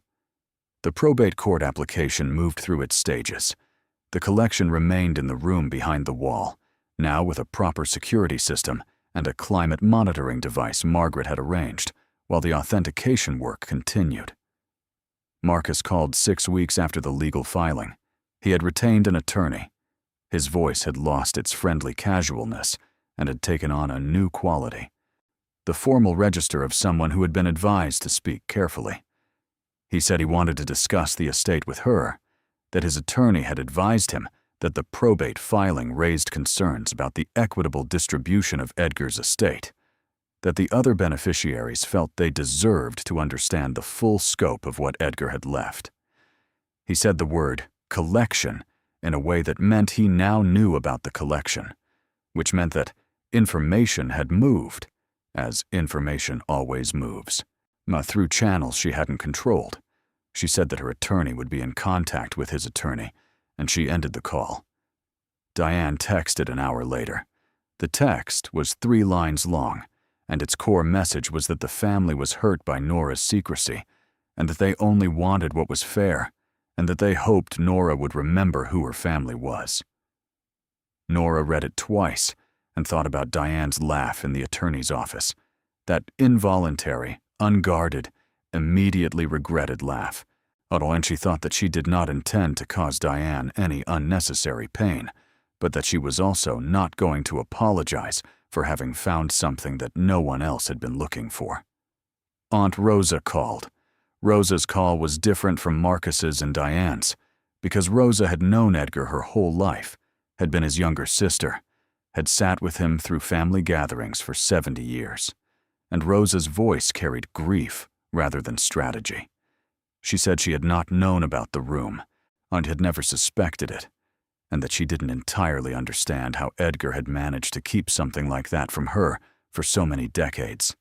The probate court application moved through its stages. The collection remained in the room behind the wall, now with a proper security system and a climate monitoring device Margaret had arranged, while the authentication work continued. Marcus called 6 weeks after the legal filing. He had retained an attorney. His voice had lost its friendly casualness and had taken on a new quality, the formal register of someone who had been advised to speak carefully. He said he wanted to discuss the estate with her, that his attorney had advised him that the probate filing raised concerns about the equitable distribution of Edgar's estate, that the other beneficiaries felt they deserved to understand the full scope of what Edgar had left. He said the word collection in a way that meant he now knew about the collection, which meant that information had moved, as information always moves, through channels she hadn't controlled. She said that her attorney would be in contact with his attorney, and she ended the call. Diane texted an hour later. The text was 3 lines long, and its core message was that the family was hurt by Nora's secrecy, and that they only wanted what was fair, and that they hoped Nora would remember who her family was. Nora read it twice and thought about Diane's laugh in the attorney's office, that involuntary, unguarded, immediately regretted laugh, and she thought that she did not intend to cause Diane any unnecessary pain, but that she was also not going to apologize for having found something that no one else had been looking for. Aunt Rosa called. Rosa's call was different from Marcus's and Diane's, because Rosa had known Edgar her whole life, had been his younger sister, had sat with him through family gatherings for 70 years, and Rosa's voice carried grief rather than strategy. She said she had not known about the room, and had never suspected it, and that she didn't entirely understand how Edgar had managed to keep something like that from her for so many decades.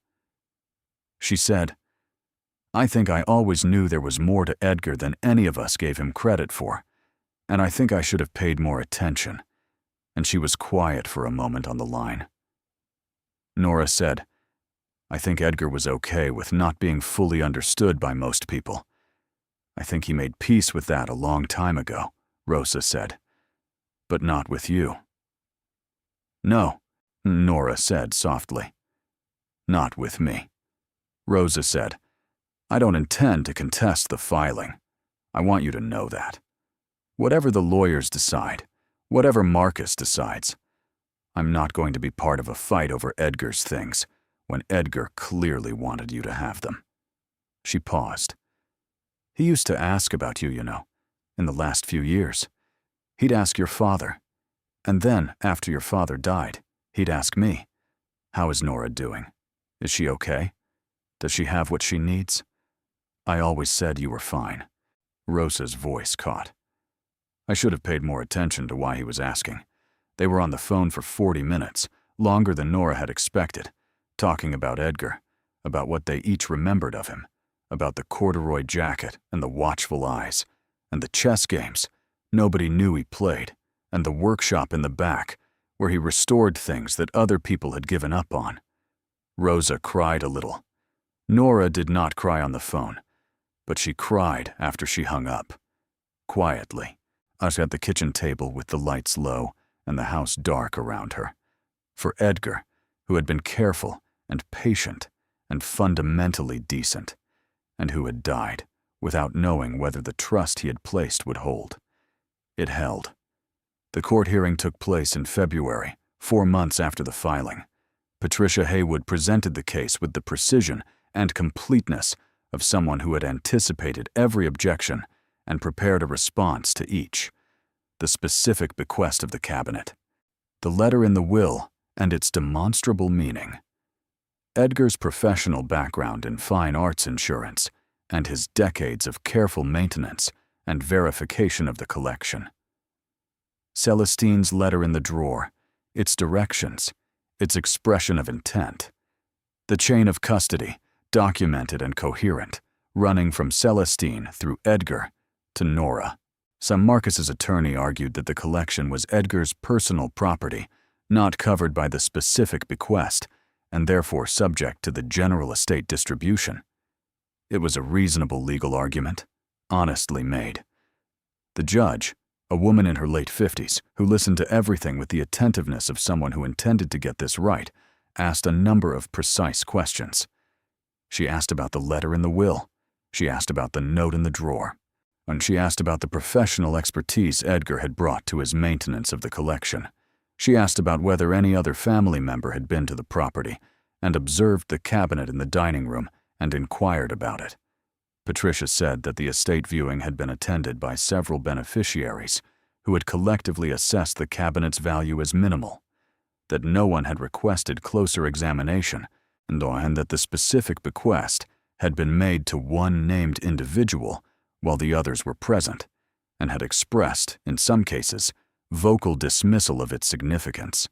She said, "I think I always knew there was more to Edgar than any of us gave him credit for, and I think I should have paid more attention." And she was quiet for a moment on the line. Nora said, "I think Edgar was okay with not being fully understood by most people. I think he made peace with that a long time ago," Rosa said. "But not with you." "No," Nora said softly. "Not with me." Rosa said, "I don't intend to contest the filing. I want you to know that. Whatever the lawyers decide, whatever Marcus decides, I'm not going to be part of a fight over Edgar's things when Edgar clearly wanted you to have them." She paused. "He used to ask about you, in the last few years. He'd ask your father, and then, after your father died, he'd ask me, 'How is Nora doing? Is she okay? Does she have what she needs?' I always said you were fine." Rosa's voice caught. "I should have paid more attention to why he was asking. They were on the phone for 40 minutes, longer than Nora had expected, talking about Edgar, about what they each remembered of him, about the corduroy jacket and the watchful eyes, and the chess games nobody knew he played, and the workshop in the back where he restored things that other people had given up on." Rosa cried a little. Nora did not cry on the phone, but she cried after she hung up. Quietly, us at the kitchen table with the lights low and the house dark around her. For Edgar, who had been careful and patient and fundamentally decent, and who had died without knowing whether the trust he had placed would hold. It held. The court hearing took place in February, 4 months after the filing. Patricia Haywood presented the case with the precision and completeness of someone who had anticipated every objection and prepared a response to each. The specific bequest of the cabinet, the letter in the will, and its demonstrable meaning. Edgar's professional background in fine arts insurance, and his decades of careful maintenance and verification of the collection. Celestine's letter in the drawer, its directions, its expression of intent. The chain of custody, documented and coherent, running from Celestine through Edgar to Nora. Some Marcus's attorney argued that the collection was Edgar's personal property, not covered by the specific bequest, and therefore subject to the general estate distribution. It was a reasonable legal argument, honestly made. The judge, a woman in her late 50s, who listened to everything with the attentiveness of someone who intended to get this right, asked a number of precise questions. She asked about the letter in the will. She asked about the note in the drawer. And she asked about the professional expertise Edgar had brought to his maintenance of the collection. She asked about whether any other family member had been to the property and observed the cabinet in the dining room and inquired about it. Patricia said that the estate viewing had been attended by several beneficiaries who had collectively assessed the cabinet's value as minimal, that no one had requested closer examination, and that the specific bequest had been made to one named individual while the others were present, and had expressed, in some cases, vocal dismissal of its significance.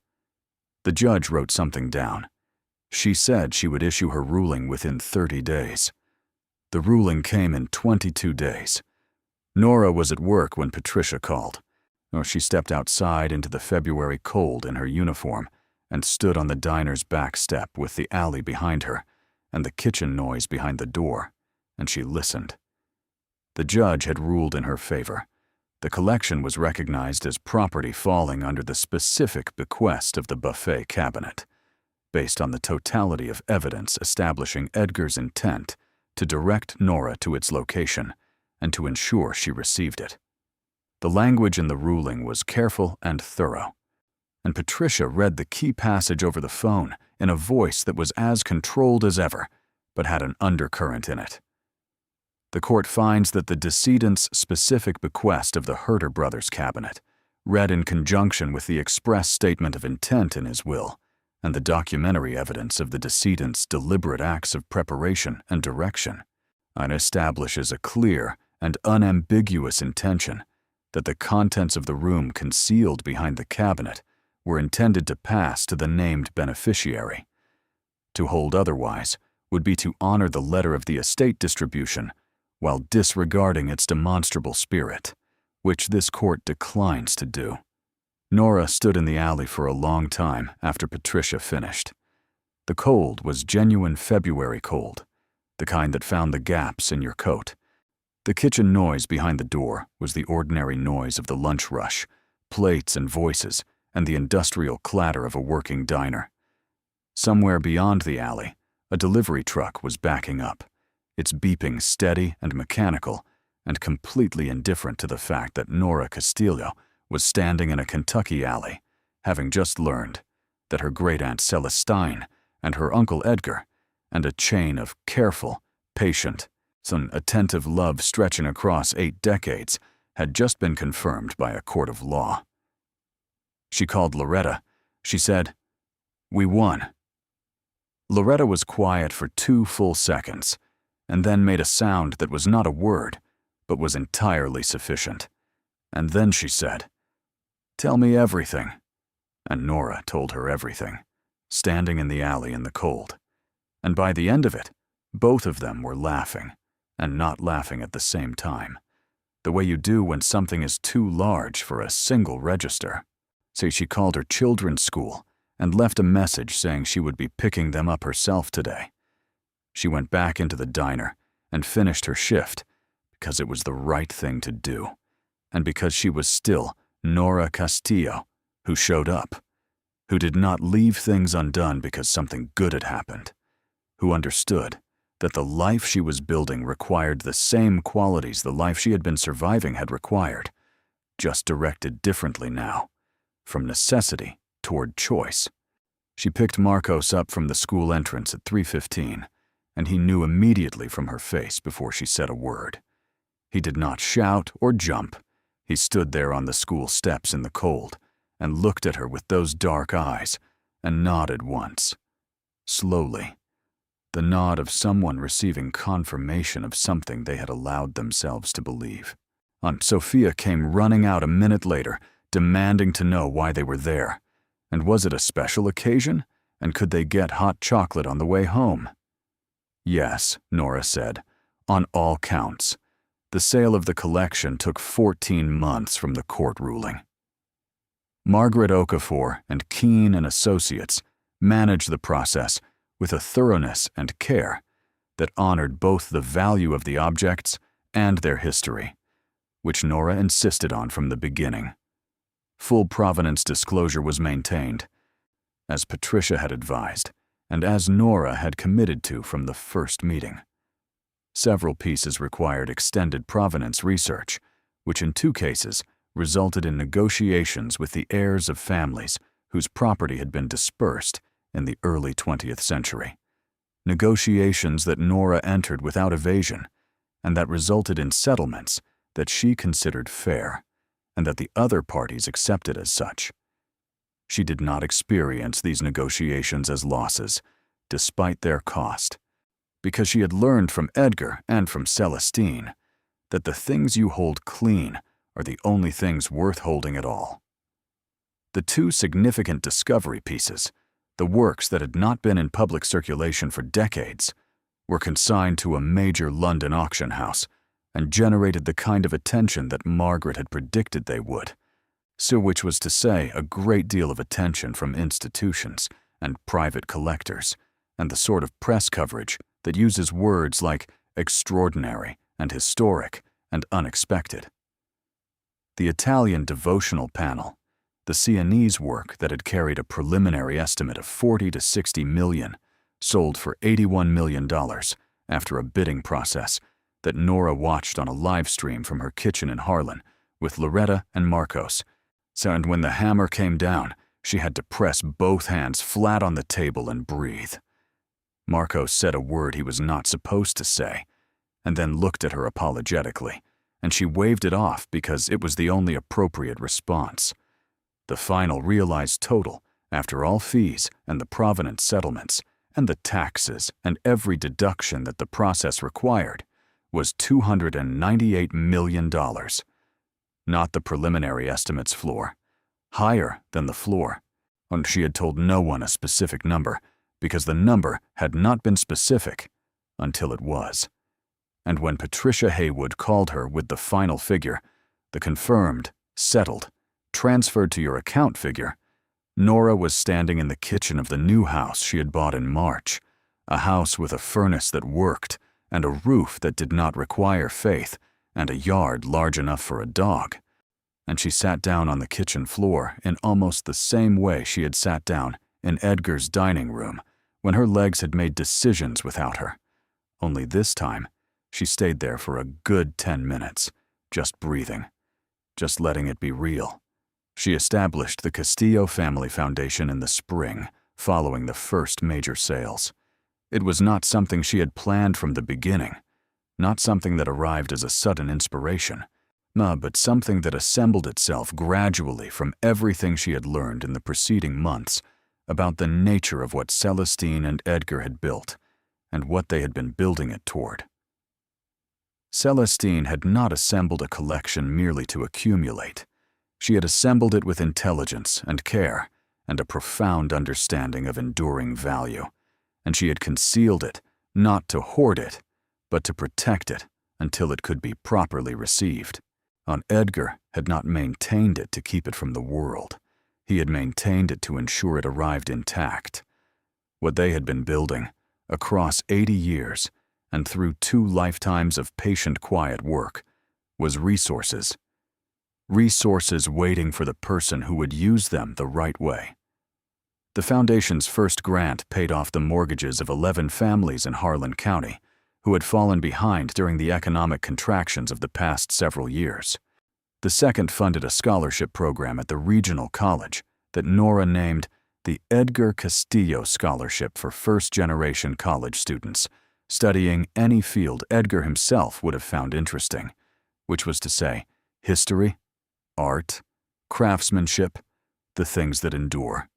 The judge wrote something down. She said she would issue her ruling within 30 days. The ruling came in 22 days. Nora was at work when Patricia called. She stepped outside into the February cold in her uniform and stood on the diner's back step with the alley behind her and the kitchen noise behind the door, and she listened. The judge had ruled in her favor. The collection was recognized as property falling under the specific bequest of the buffet cabinet, based on the totality of evidence establishing Edgar's intent to direct Nora to its location and to ensure she received it. The language in the ruling was careful and thorough, and Patricia read the key passage over the phone in a voice that was as controlled as ever, but had an undercurrent in it. The court finds that the decedent's specific bequest of the Herter brothers' cabinet, read in conjunction with the express statement of intent in his will, and the documentary evidence of the decedent's deliberate acts of preparation and direction, establishes a clear and unambiguous intention that the contents of the room concealed behind the cabinet were intended to pass to the named beneficiary. To hold otherwise would be to honor the letter of the estate distribution while disregarding its demonstrable spirit, which this court declines to do. Nora stood in the alley for a long time after Patricia finished. The cold was genuine February cold, the kind that found the gaps in your coat. The kitchen noise behind the door was the ordinary noise of the lunch rush, plates and voices, and the industrial clatter of a working diner. Somewhere beyond the alley, a delivery truck was backing up, its beeping steady and mechanical, and completely indifferent to the fact that Nora Castillo was standing in a Kentucky alley, having just learned that her great-aunt Celestine and her Uncle Edgar, and a chain of careful, patient, some attentive love stretching across 8 decades, had just been confirmed by a court of law. She called Loretta. She said, "We won." Loretta was quiet for 2 full seconds, and then made a sound that was not a word, but was entirely sufficient. And then she said, "Tell me everything." And Nora told her everything, standing in the alley in the cold. And by the end of it, both of them were laughing, and not laughing at the same time, the way you do when something is too large for a single register. Say she called her children's school and left a message saying she would be picking them up herself today. She went back into the diner and finished her shift because it was the right thing to do, and because she was still Nora Castillo, who showed up, who did not leave things undone because something good had happened, who understood that the life she was building required the same qualities the life she had been surviving had required, just directed differently now, from necessity toward choice. She picked Marcos up from the school entrance at 3:15, and he knew immediately from her face before she said a word. He did not shout or jump. He stood there on the school steps in the cold and looked at her with those dark eyes and nodded once, slowly, the nod of someone receiving confirmation of something they had allowed themselves to believe. Aunt Sofia came running out a minute later, demanding to know why they were there, and was it a special occasion, and could they get hot chocolate on the way home? Yes, Nora said, on all counts. The sale of the collection took 14 months from the court ruling. Margaret Okafor and Keene and Associates managed the process with a thoroughness and care that honored both the value of the objects and their history, which Nora insisted on from the beginning. Full provenance disclosure was maintained, as Patricia had advised, and as Nora had committed to from the first meeting. Several pieces required extended provenance research, which in 2 cases resulted in negotiations with the heirs of families whose property had been dispersed in the early 20th century. Negotiations that Nora entered without evasion, and that resulted in settlements that she considered fair, and that the other parties accepted as such. She did not experience these negotiations as losses, despite their cost, because she had learned from Edgar and from Celestine that the things you hold clean are the only things worth holding at all. The two significant discovery pieces, the works that had not been in public circulation for decades, were consigned to a major London auction house and generated the kind of attention that Margaret had predicted they would. So which was to say a great deal of attention from institutions and private collectors, and the sort of press coverage that uses words like extraordinary and historic and unexpected. The Italian devotional panel, the Sienese work that had carried a preliminary estimate of 40 to 60 million, sold for $81 million after a bidding process that Nora watched on a live stream from her kitchen in Harlan with Loretta and Marcos. And when the hammer came down, she had to press both hands flat on the table and breathe. Marcos said a word he was not supposed to say, and then looked at her apologetically, and she waved it off because it was the only appropriate response. The final realized total, after all fees and the provenance settlements, and the taxes and every deduction that the process required, was $298 million. Not the preliminary estimates floor, higher than the floor, and she had told no one a specific number because the number had not been specific until it was. And when Patricia Haywood called her with the final figure, the confirmed, settled, transferred to your account figure, Nora was standing in the kitchen of the new house she had bought in March, a house with a furnace that worked and a roof that did not require faith and a yard large enough for a dog. And she sat down on the kitchen floor in almost the same way she had sat down in Edgar's dining room when her legs had made decisions without her. Only this time, she stayed there for a good 10 minutes, just breathing, just letting it be real. She established the Castillo Family Foundation in the spring, following the first major sales. It was not something she had planned from the beginning, not something that arrived as a sudden inspiration, but something that assembled itself gradually from everything she had learned in the preceding months about the nature of what Celestine and Edgar had built and what they had been building it toward. Celestine had not assembled a collection merely to accumulate. She had assembled it with intelligence and care and a profound understanding of enduring value, and she had concealed it not to hoard it, but to protect it until it could be properly received. Edgar had not maintained it to keep it from the world. He had maintained it to ensure it arrived intact. What they had been building, across 80 years and through 2 lifetimes of patient, quiet work, was resources. Resources waiting for the person who would use them the right way. The Foundation's first grant paid off the mortgages of 11 families in Harlan County who had fallen behind during the economic contractions of the past several years. The second funded a scholarship program at the regional college that Nora named the Edgar Castillo Scholarship for first-generation college students, studying any field Edgar himself would have found interesting, which was to say, history, art, craftsmanship, the things that endure.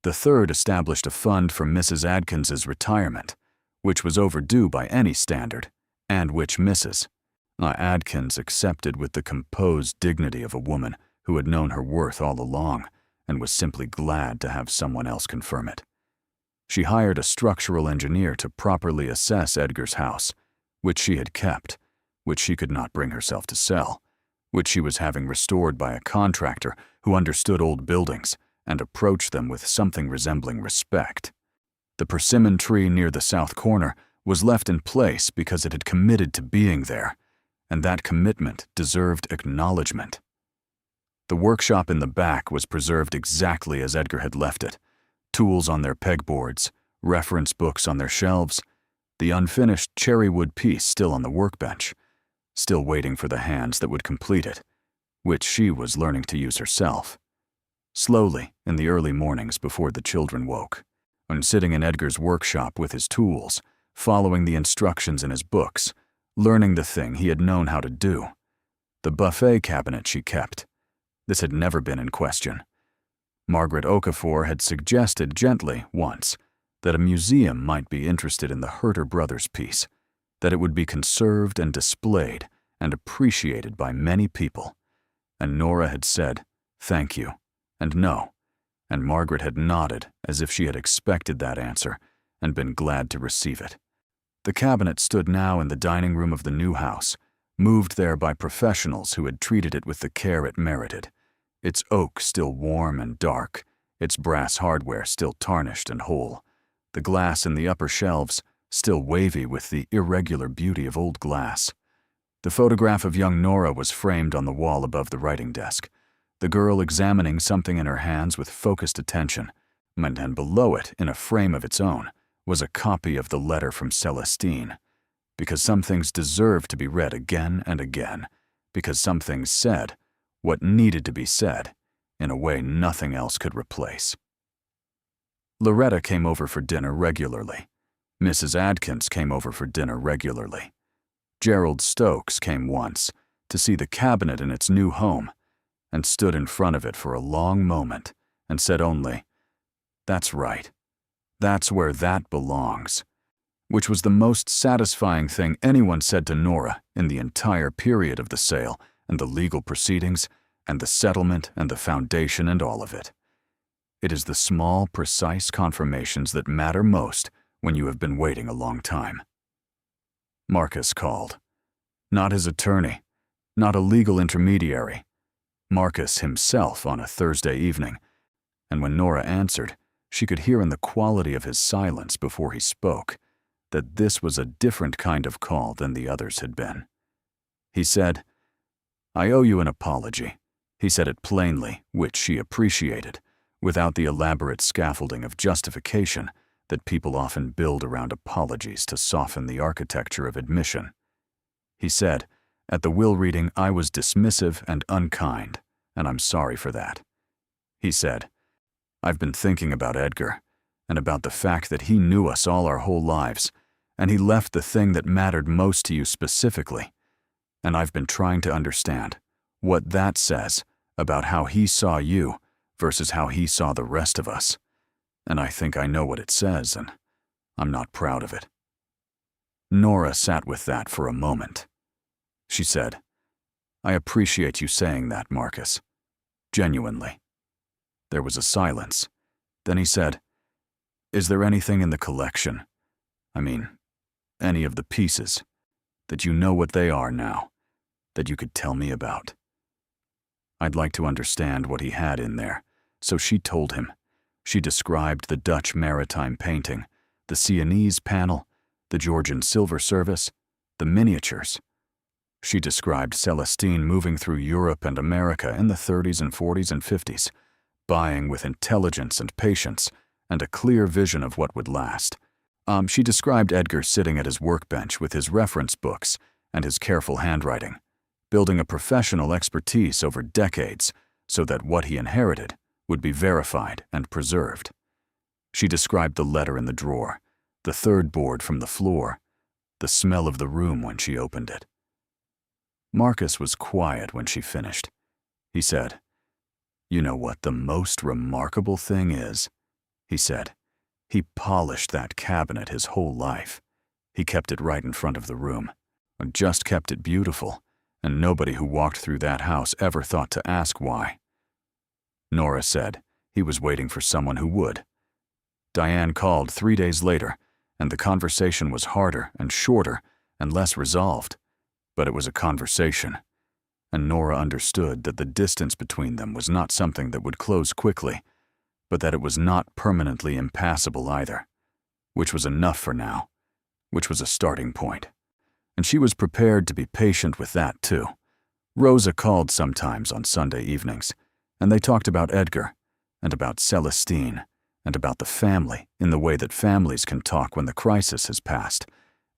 The third established a fund for Mrs. Adkins's retirement, which was overdue by any standard, and which Mrs. Adkins accepted with the composed dignity of a woman who had known her worth all along and was simply glad to have someone else confirm it. She hired a structural engineer to properly assess Edgar's house, which she had kept, which she could not bring herself to sell, which she was having restored by a contractor who understood old buildings and approached them with something resembling respect. The persimmon tree near the south corner was left in place because it had committed to being there, and that commitment deserved acknowledgement. The workshop in the back was preserved exactly as Edgar had left it, tools on their pegboards, reference books on their shelves, the unfinished cherrywood piece still on the workbench, still waiting for the hands that would complete it, which she was learning to use herself. Slowly, in the early mornings before the children woke, when sitting in Edgar's workshop with his tools, following the instructions in his books, learning the thing he had known how to do. The buffet cabinet she kept. This had never been in question. Margaret Okafor had suggested gently, once, that a museum might be interested in the Herter Brothers piece, that it would be conserved and displayed and appreciated by many people. And Nora had said, "Thank you," and no, and Margaret had nodded as if she had expected that answer and been glad to receive it. The cabinet stood now in the dining room of the new house, moved there by professionals who had treated it with the care it merited, its oak still warm and dark, its brass hardware still tarnished and whole, the glass in the upper shelves still wavy with the irregular beauty of old glass. The photograph of young Nora was framed on the wall above the writing desk, the girl examining something in her hands with focused attention, and below it, in a frame of its own, was a copy of the letter from Celestine, because some things deserved to be read again and again, because some things said what needed to be said in a way nothing else could replace. Loretta came over for dinner regularly. Mrs. Adkins came over for dinner regularly. Gerald Stokes came once to see the cabinet in its new home and stood in front of it for a long moment and said only, "That's right. That's where that belongs," which was the most satisfying thing anyone said to Nora in the entire period of the sale and the legal proceedings and the settlement and the foundation and all of it. It is the small, precise confirmations that matter most when you have been waiting a long time. Marcus called. Not his attorney, not a legal intermediary. Marcus himself on a Thursday evening, and when Nora answered, she could hear in the quality of his silence before he spoke that this was a different kind of call than the others had been. He said, "I owe you an apology." He said it plainly, which she appreciated, without the elaborate scaffolding of justification that people often build around apologies to soften the architecture of admission. He said, "At the will reading, I was dismissive and unkind, and I'm sorry for that." He said, "I've been thinking about Edgar, and about the fact that he knew us all our whole lives, and he left the thing that mattered most to you specifically, and I've been trying to understand what that says about how he saw you versus how he saw the rest of us, and I think I know what it says, and I'm not proud of it." Nora sat with that for a moment. She said, "I appreciate you saying that, Marcus. Genuinely." There was a silence. Then he said, "Is there anything in the collection, I mean, any of the pieces, that you know what they are now, that you could tell me about?" I'd like to understand what he had in there, so she told him. She described the Dutch maritime painting, the Sienese panel, the Georgian silver service, the miniatures. She described Celestine moving through Europe and America in the 30s and 40s and 50s, buying with intelligence and patience and a clear vision of what would last. She described Edgar sitting at his workbench with his reference books and his careful handwriting, building a professional expertise over decades so that what he inherited would be verified and preserved. She described the letter in the drawer, the third board from the floor, the smell of the room when she opened it. Marcus was quiet when she finished. He said, "You know what the most remarkable thing is?" He said, "He polished that cabinet his whole life. He kept it right in front of the room, and just kept it beautiful, and nobody who walked through that house ever thought to ask why." Nora said he was waiting for someone who would. Diane called 3 days later, and the conversation was harder and shorter and less resolved, but it was a conversation, and Nora understood that the distance between them was not something that would close quickly, but that it was not permanently impassable either, which was enough for now, which was a starting point. And she was prepared to be patient with that too. Rosa called sometimes on Sunday evenings, and they talked about Edgar, and about Celestine, and about the family in the way that families can talk when the crisis has passed,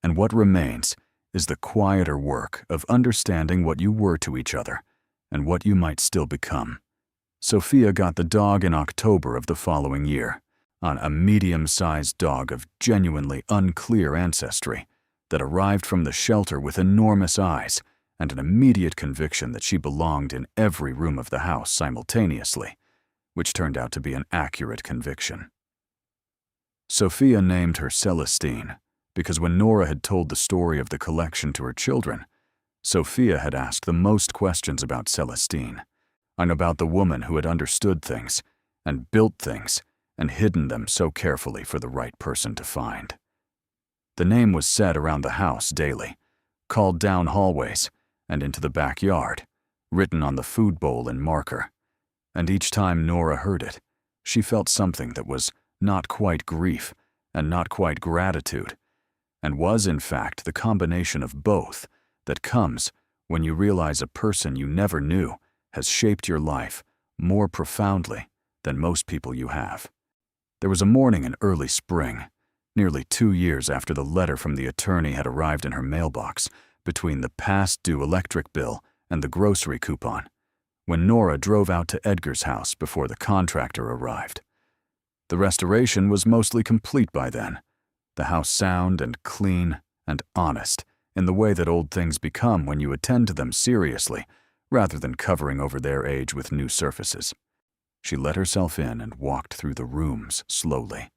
and what remains is the quieter work of understanding what you were to each other and what you might still become. Sofia got the dog in October of the following year, on a medium-sized dog of genuinely unclear ancestry that arrived from the shelter with enormous eyes and an immediate conviction that she belonged in every room of the house simultaneously, which turned out to be an accurate conviction. Sofia named her Celestine because when Nora had told the story of the collection to her children, Sofia had asked the most questions about Celestine, and about the woman who had understood things, and built things, and hidden them so carefully for the right person to find. The name was said around the house daily, called down hallways, and into the backyard, written on the food bowl in marker. And each time Nora heard it, she felt something that was not quite grief and not quite gratitude, and was in fact the combination of both that comes when you realize a person you never knew has shaped your life more profoundly than most people you have. There was a morning in early spring, nearly 2 years after the letter from the attorney had arrived in her mailbox, between the past-due electric bill and the grocery coupon, when Nora drove out to Edgar's house before the contractor arrived. The restoration was mostly complete by then, the house sound and clean and honest in the way that old things become when you attend to them seriously, rather than covering over their age with new surfaces. She let herself in and walked through the rooms slowly,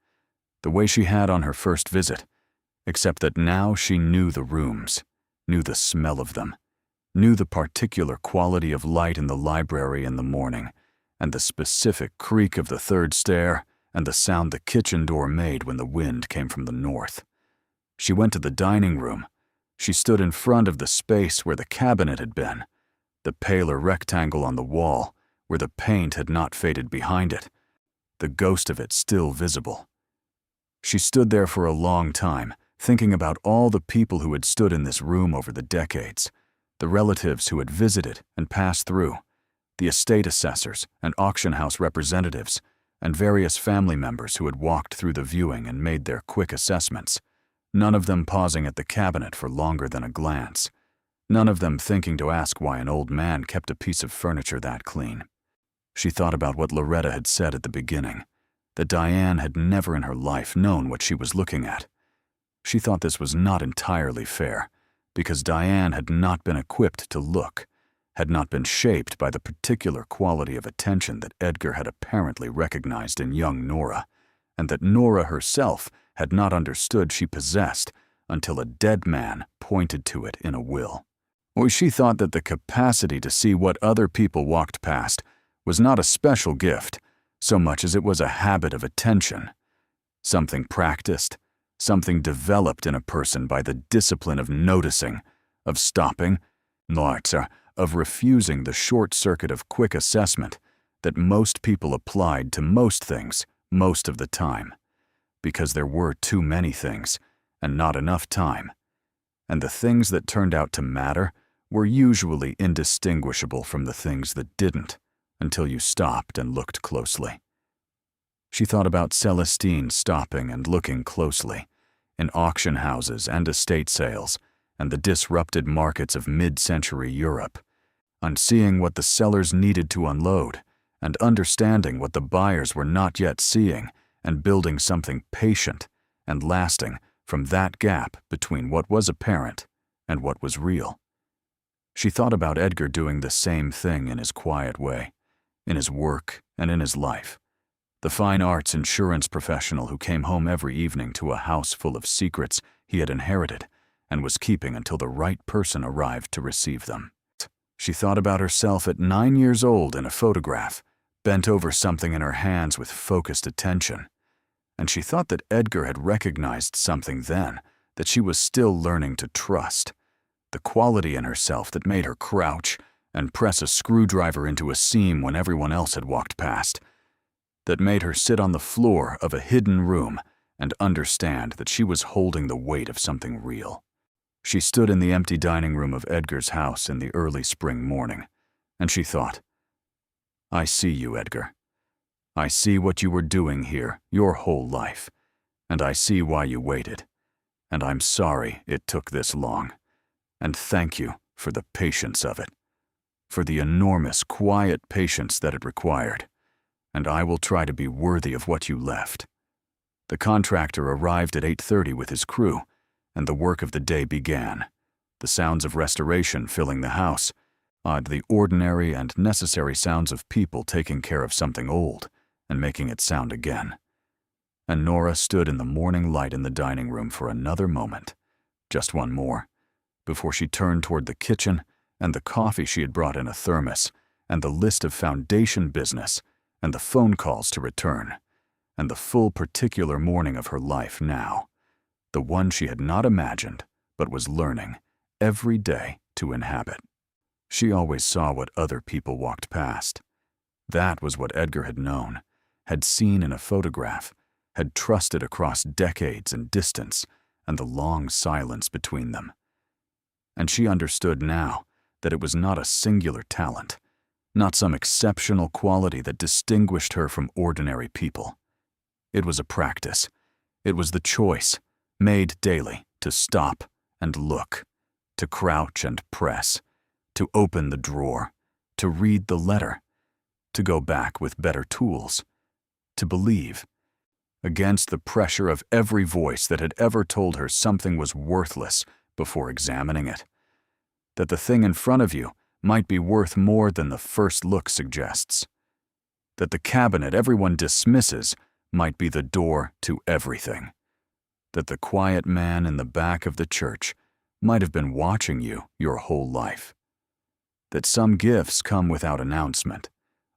the way she had on her first visit, except that now she knew the rooms, knew the smell of them, knew the particular quality of light in the library in the morning, and the specific creak of the third stair, and the sound the kitchen door made when the wind came from the north. She went to the dining room. She stood in front of the space where the cabinet had been, the paler rectangle on the wall where the paint had not faded behind it, the ghost of it still visible. She stood there for a long time, thinking about all the people who had stood in this room over the decades, the relatives who had visited and passed through, the estate assessors and auction house representatives, and various family members who had walked through the viewing and made their quick assessments, none of them pausing at the cabinet for longer than a glance, none of them thinking to ask why an old man kept a piece of furniture that clean. She thought about what Loretta had said at the beginning, that Diane had never in her life known what she was looking at. She thought this was not entirely fair, because Diane had not been equipped to look, had not been shaped by the particular quality of attention that Edgar had apparently recognized in young Nora, and that Nora herself had not understood she possessed until a dead man pointed to it in a will. Or she thought that the capacity to see what other people walked past was not a special gift, so much as it was a habit of attention, something practiced, something developed in a person by the discipline of noticing, of stopping, of refusing the short circuit of quick assessment that most people applied to most things most of the time, because there were too many things and not enough time, and the things that turned out to matter were usually indistinguishable from the things that didn't until you stopped and looked closely. She thought about Celestine stopping and looking closely in auction houses and estate sales and the disrupted markets of mid-century Europe, on seeing what the sellers needed to unload and understanding what the buyers were not yet seeing and building something patient and lasting from that gap between what was apparent and what was real. She thought about Edgar doing the same thing in his quiet way, in his work and in his life. The fine arts insurance professional who came home every evening to a house full of secrets he had inherited and was keeping until the right person arrived to receive them. She thought about herself at 9 years old in a photograph, bent over something in her hands with focused attention. And she thought that Edgar had recognized something then that she was still learning to trust, the quality in herself that made her crouch and press a screwdriver into a seam when everyone else had walked past, that made her sit on the floor of a hidden room and understand that she was holding the weight of something real. She stood in the empty dining room of Edgar's house in the early spring morning, and she thought, "I see you, Edgar. I see what you were doing here your whole life, and I see why you waited, and I'm sorry it took this long, and thank you for the patience of it, for the enormous, quiet patience that it required, and I will try to be worthy of what you left." The contractor arrived at 8:30 with his crew, and the work of the day began, the sounds of restoration filling the house, the ordinary and necessary sounds of people taking care of something old and making it sound again. And Nora stood in the morning light in the dining room for another moment, just one more, before she turned toward the kitchen and the coffee she had brought in a thermos and the list of foundation business, and the phone calls to return, and the full particular morning of her life now, the one she had not imagined but was learning every day to inhabit. She always saw what other people walked past. That was what Edgar had known, had seen in a photograph, had trusted across decades and distance and the long silence between them. And she understood now that it was not a singular talent, not some exceptional quality that distinguished her from ordinary people. It was a practice. It was the choice, made daily, to stop and look, to crouch and press, to open the drawer, to read the letter, to go back with better tools, to believe, against the pressure of every voice that had ever told her something was worthless before examining it, that the thing in front of you might be worth more than the first look suggests, that the cabinet everyone dismisses might be the door to everything, that the quiet man in the back of the church might have been watching you your whole life, that some gifts come without announcement,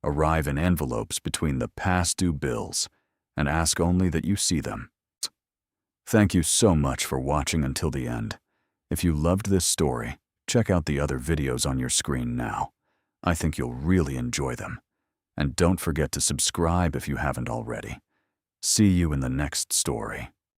arrive in envelopes between the past-due bills, and ask only that you see them. Thank you so much for watching until the end. If you loved this story, check out the other videos on your screen now. I think you'll really enjoy them. And don't forget to subscribe if you haven't already. See you in the next story.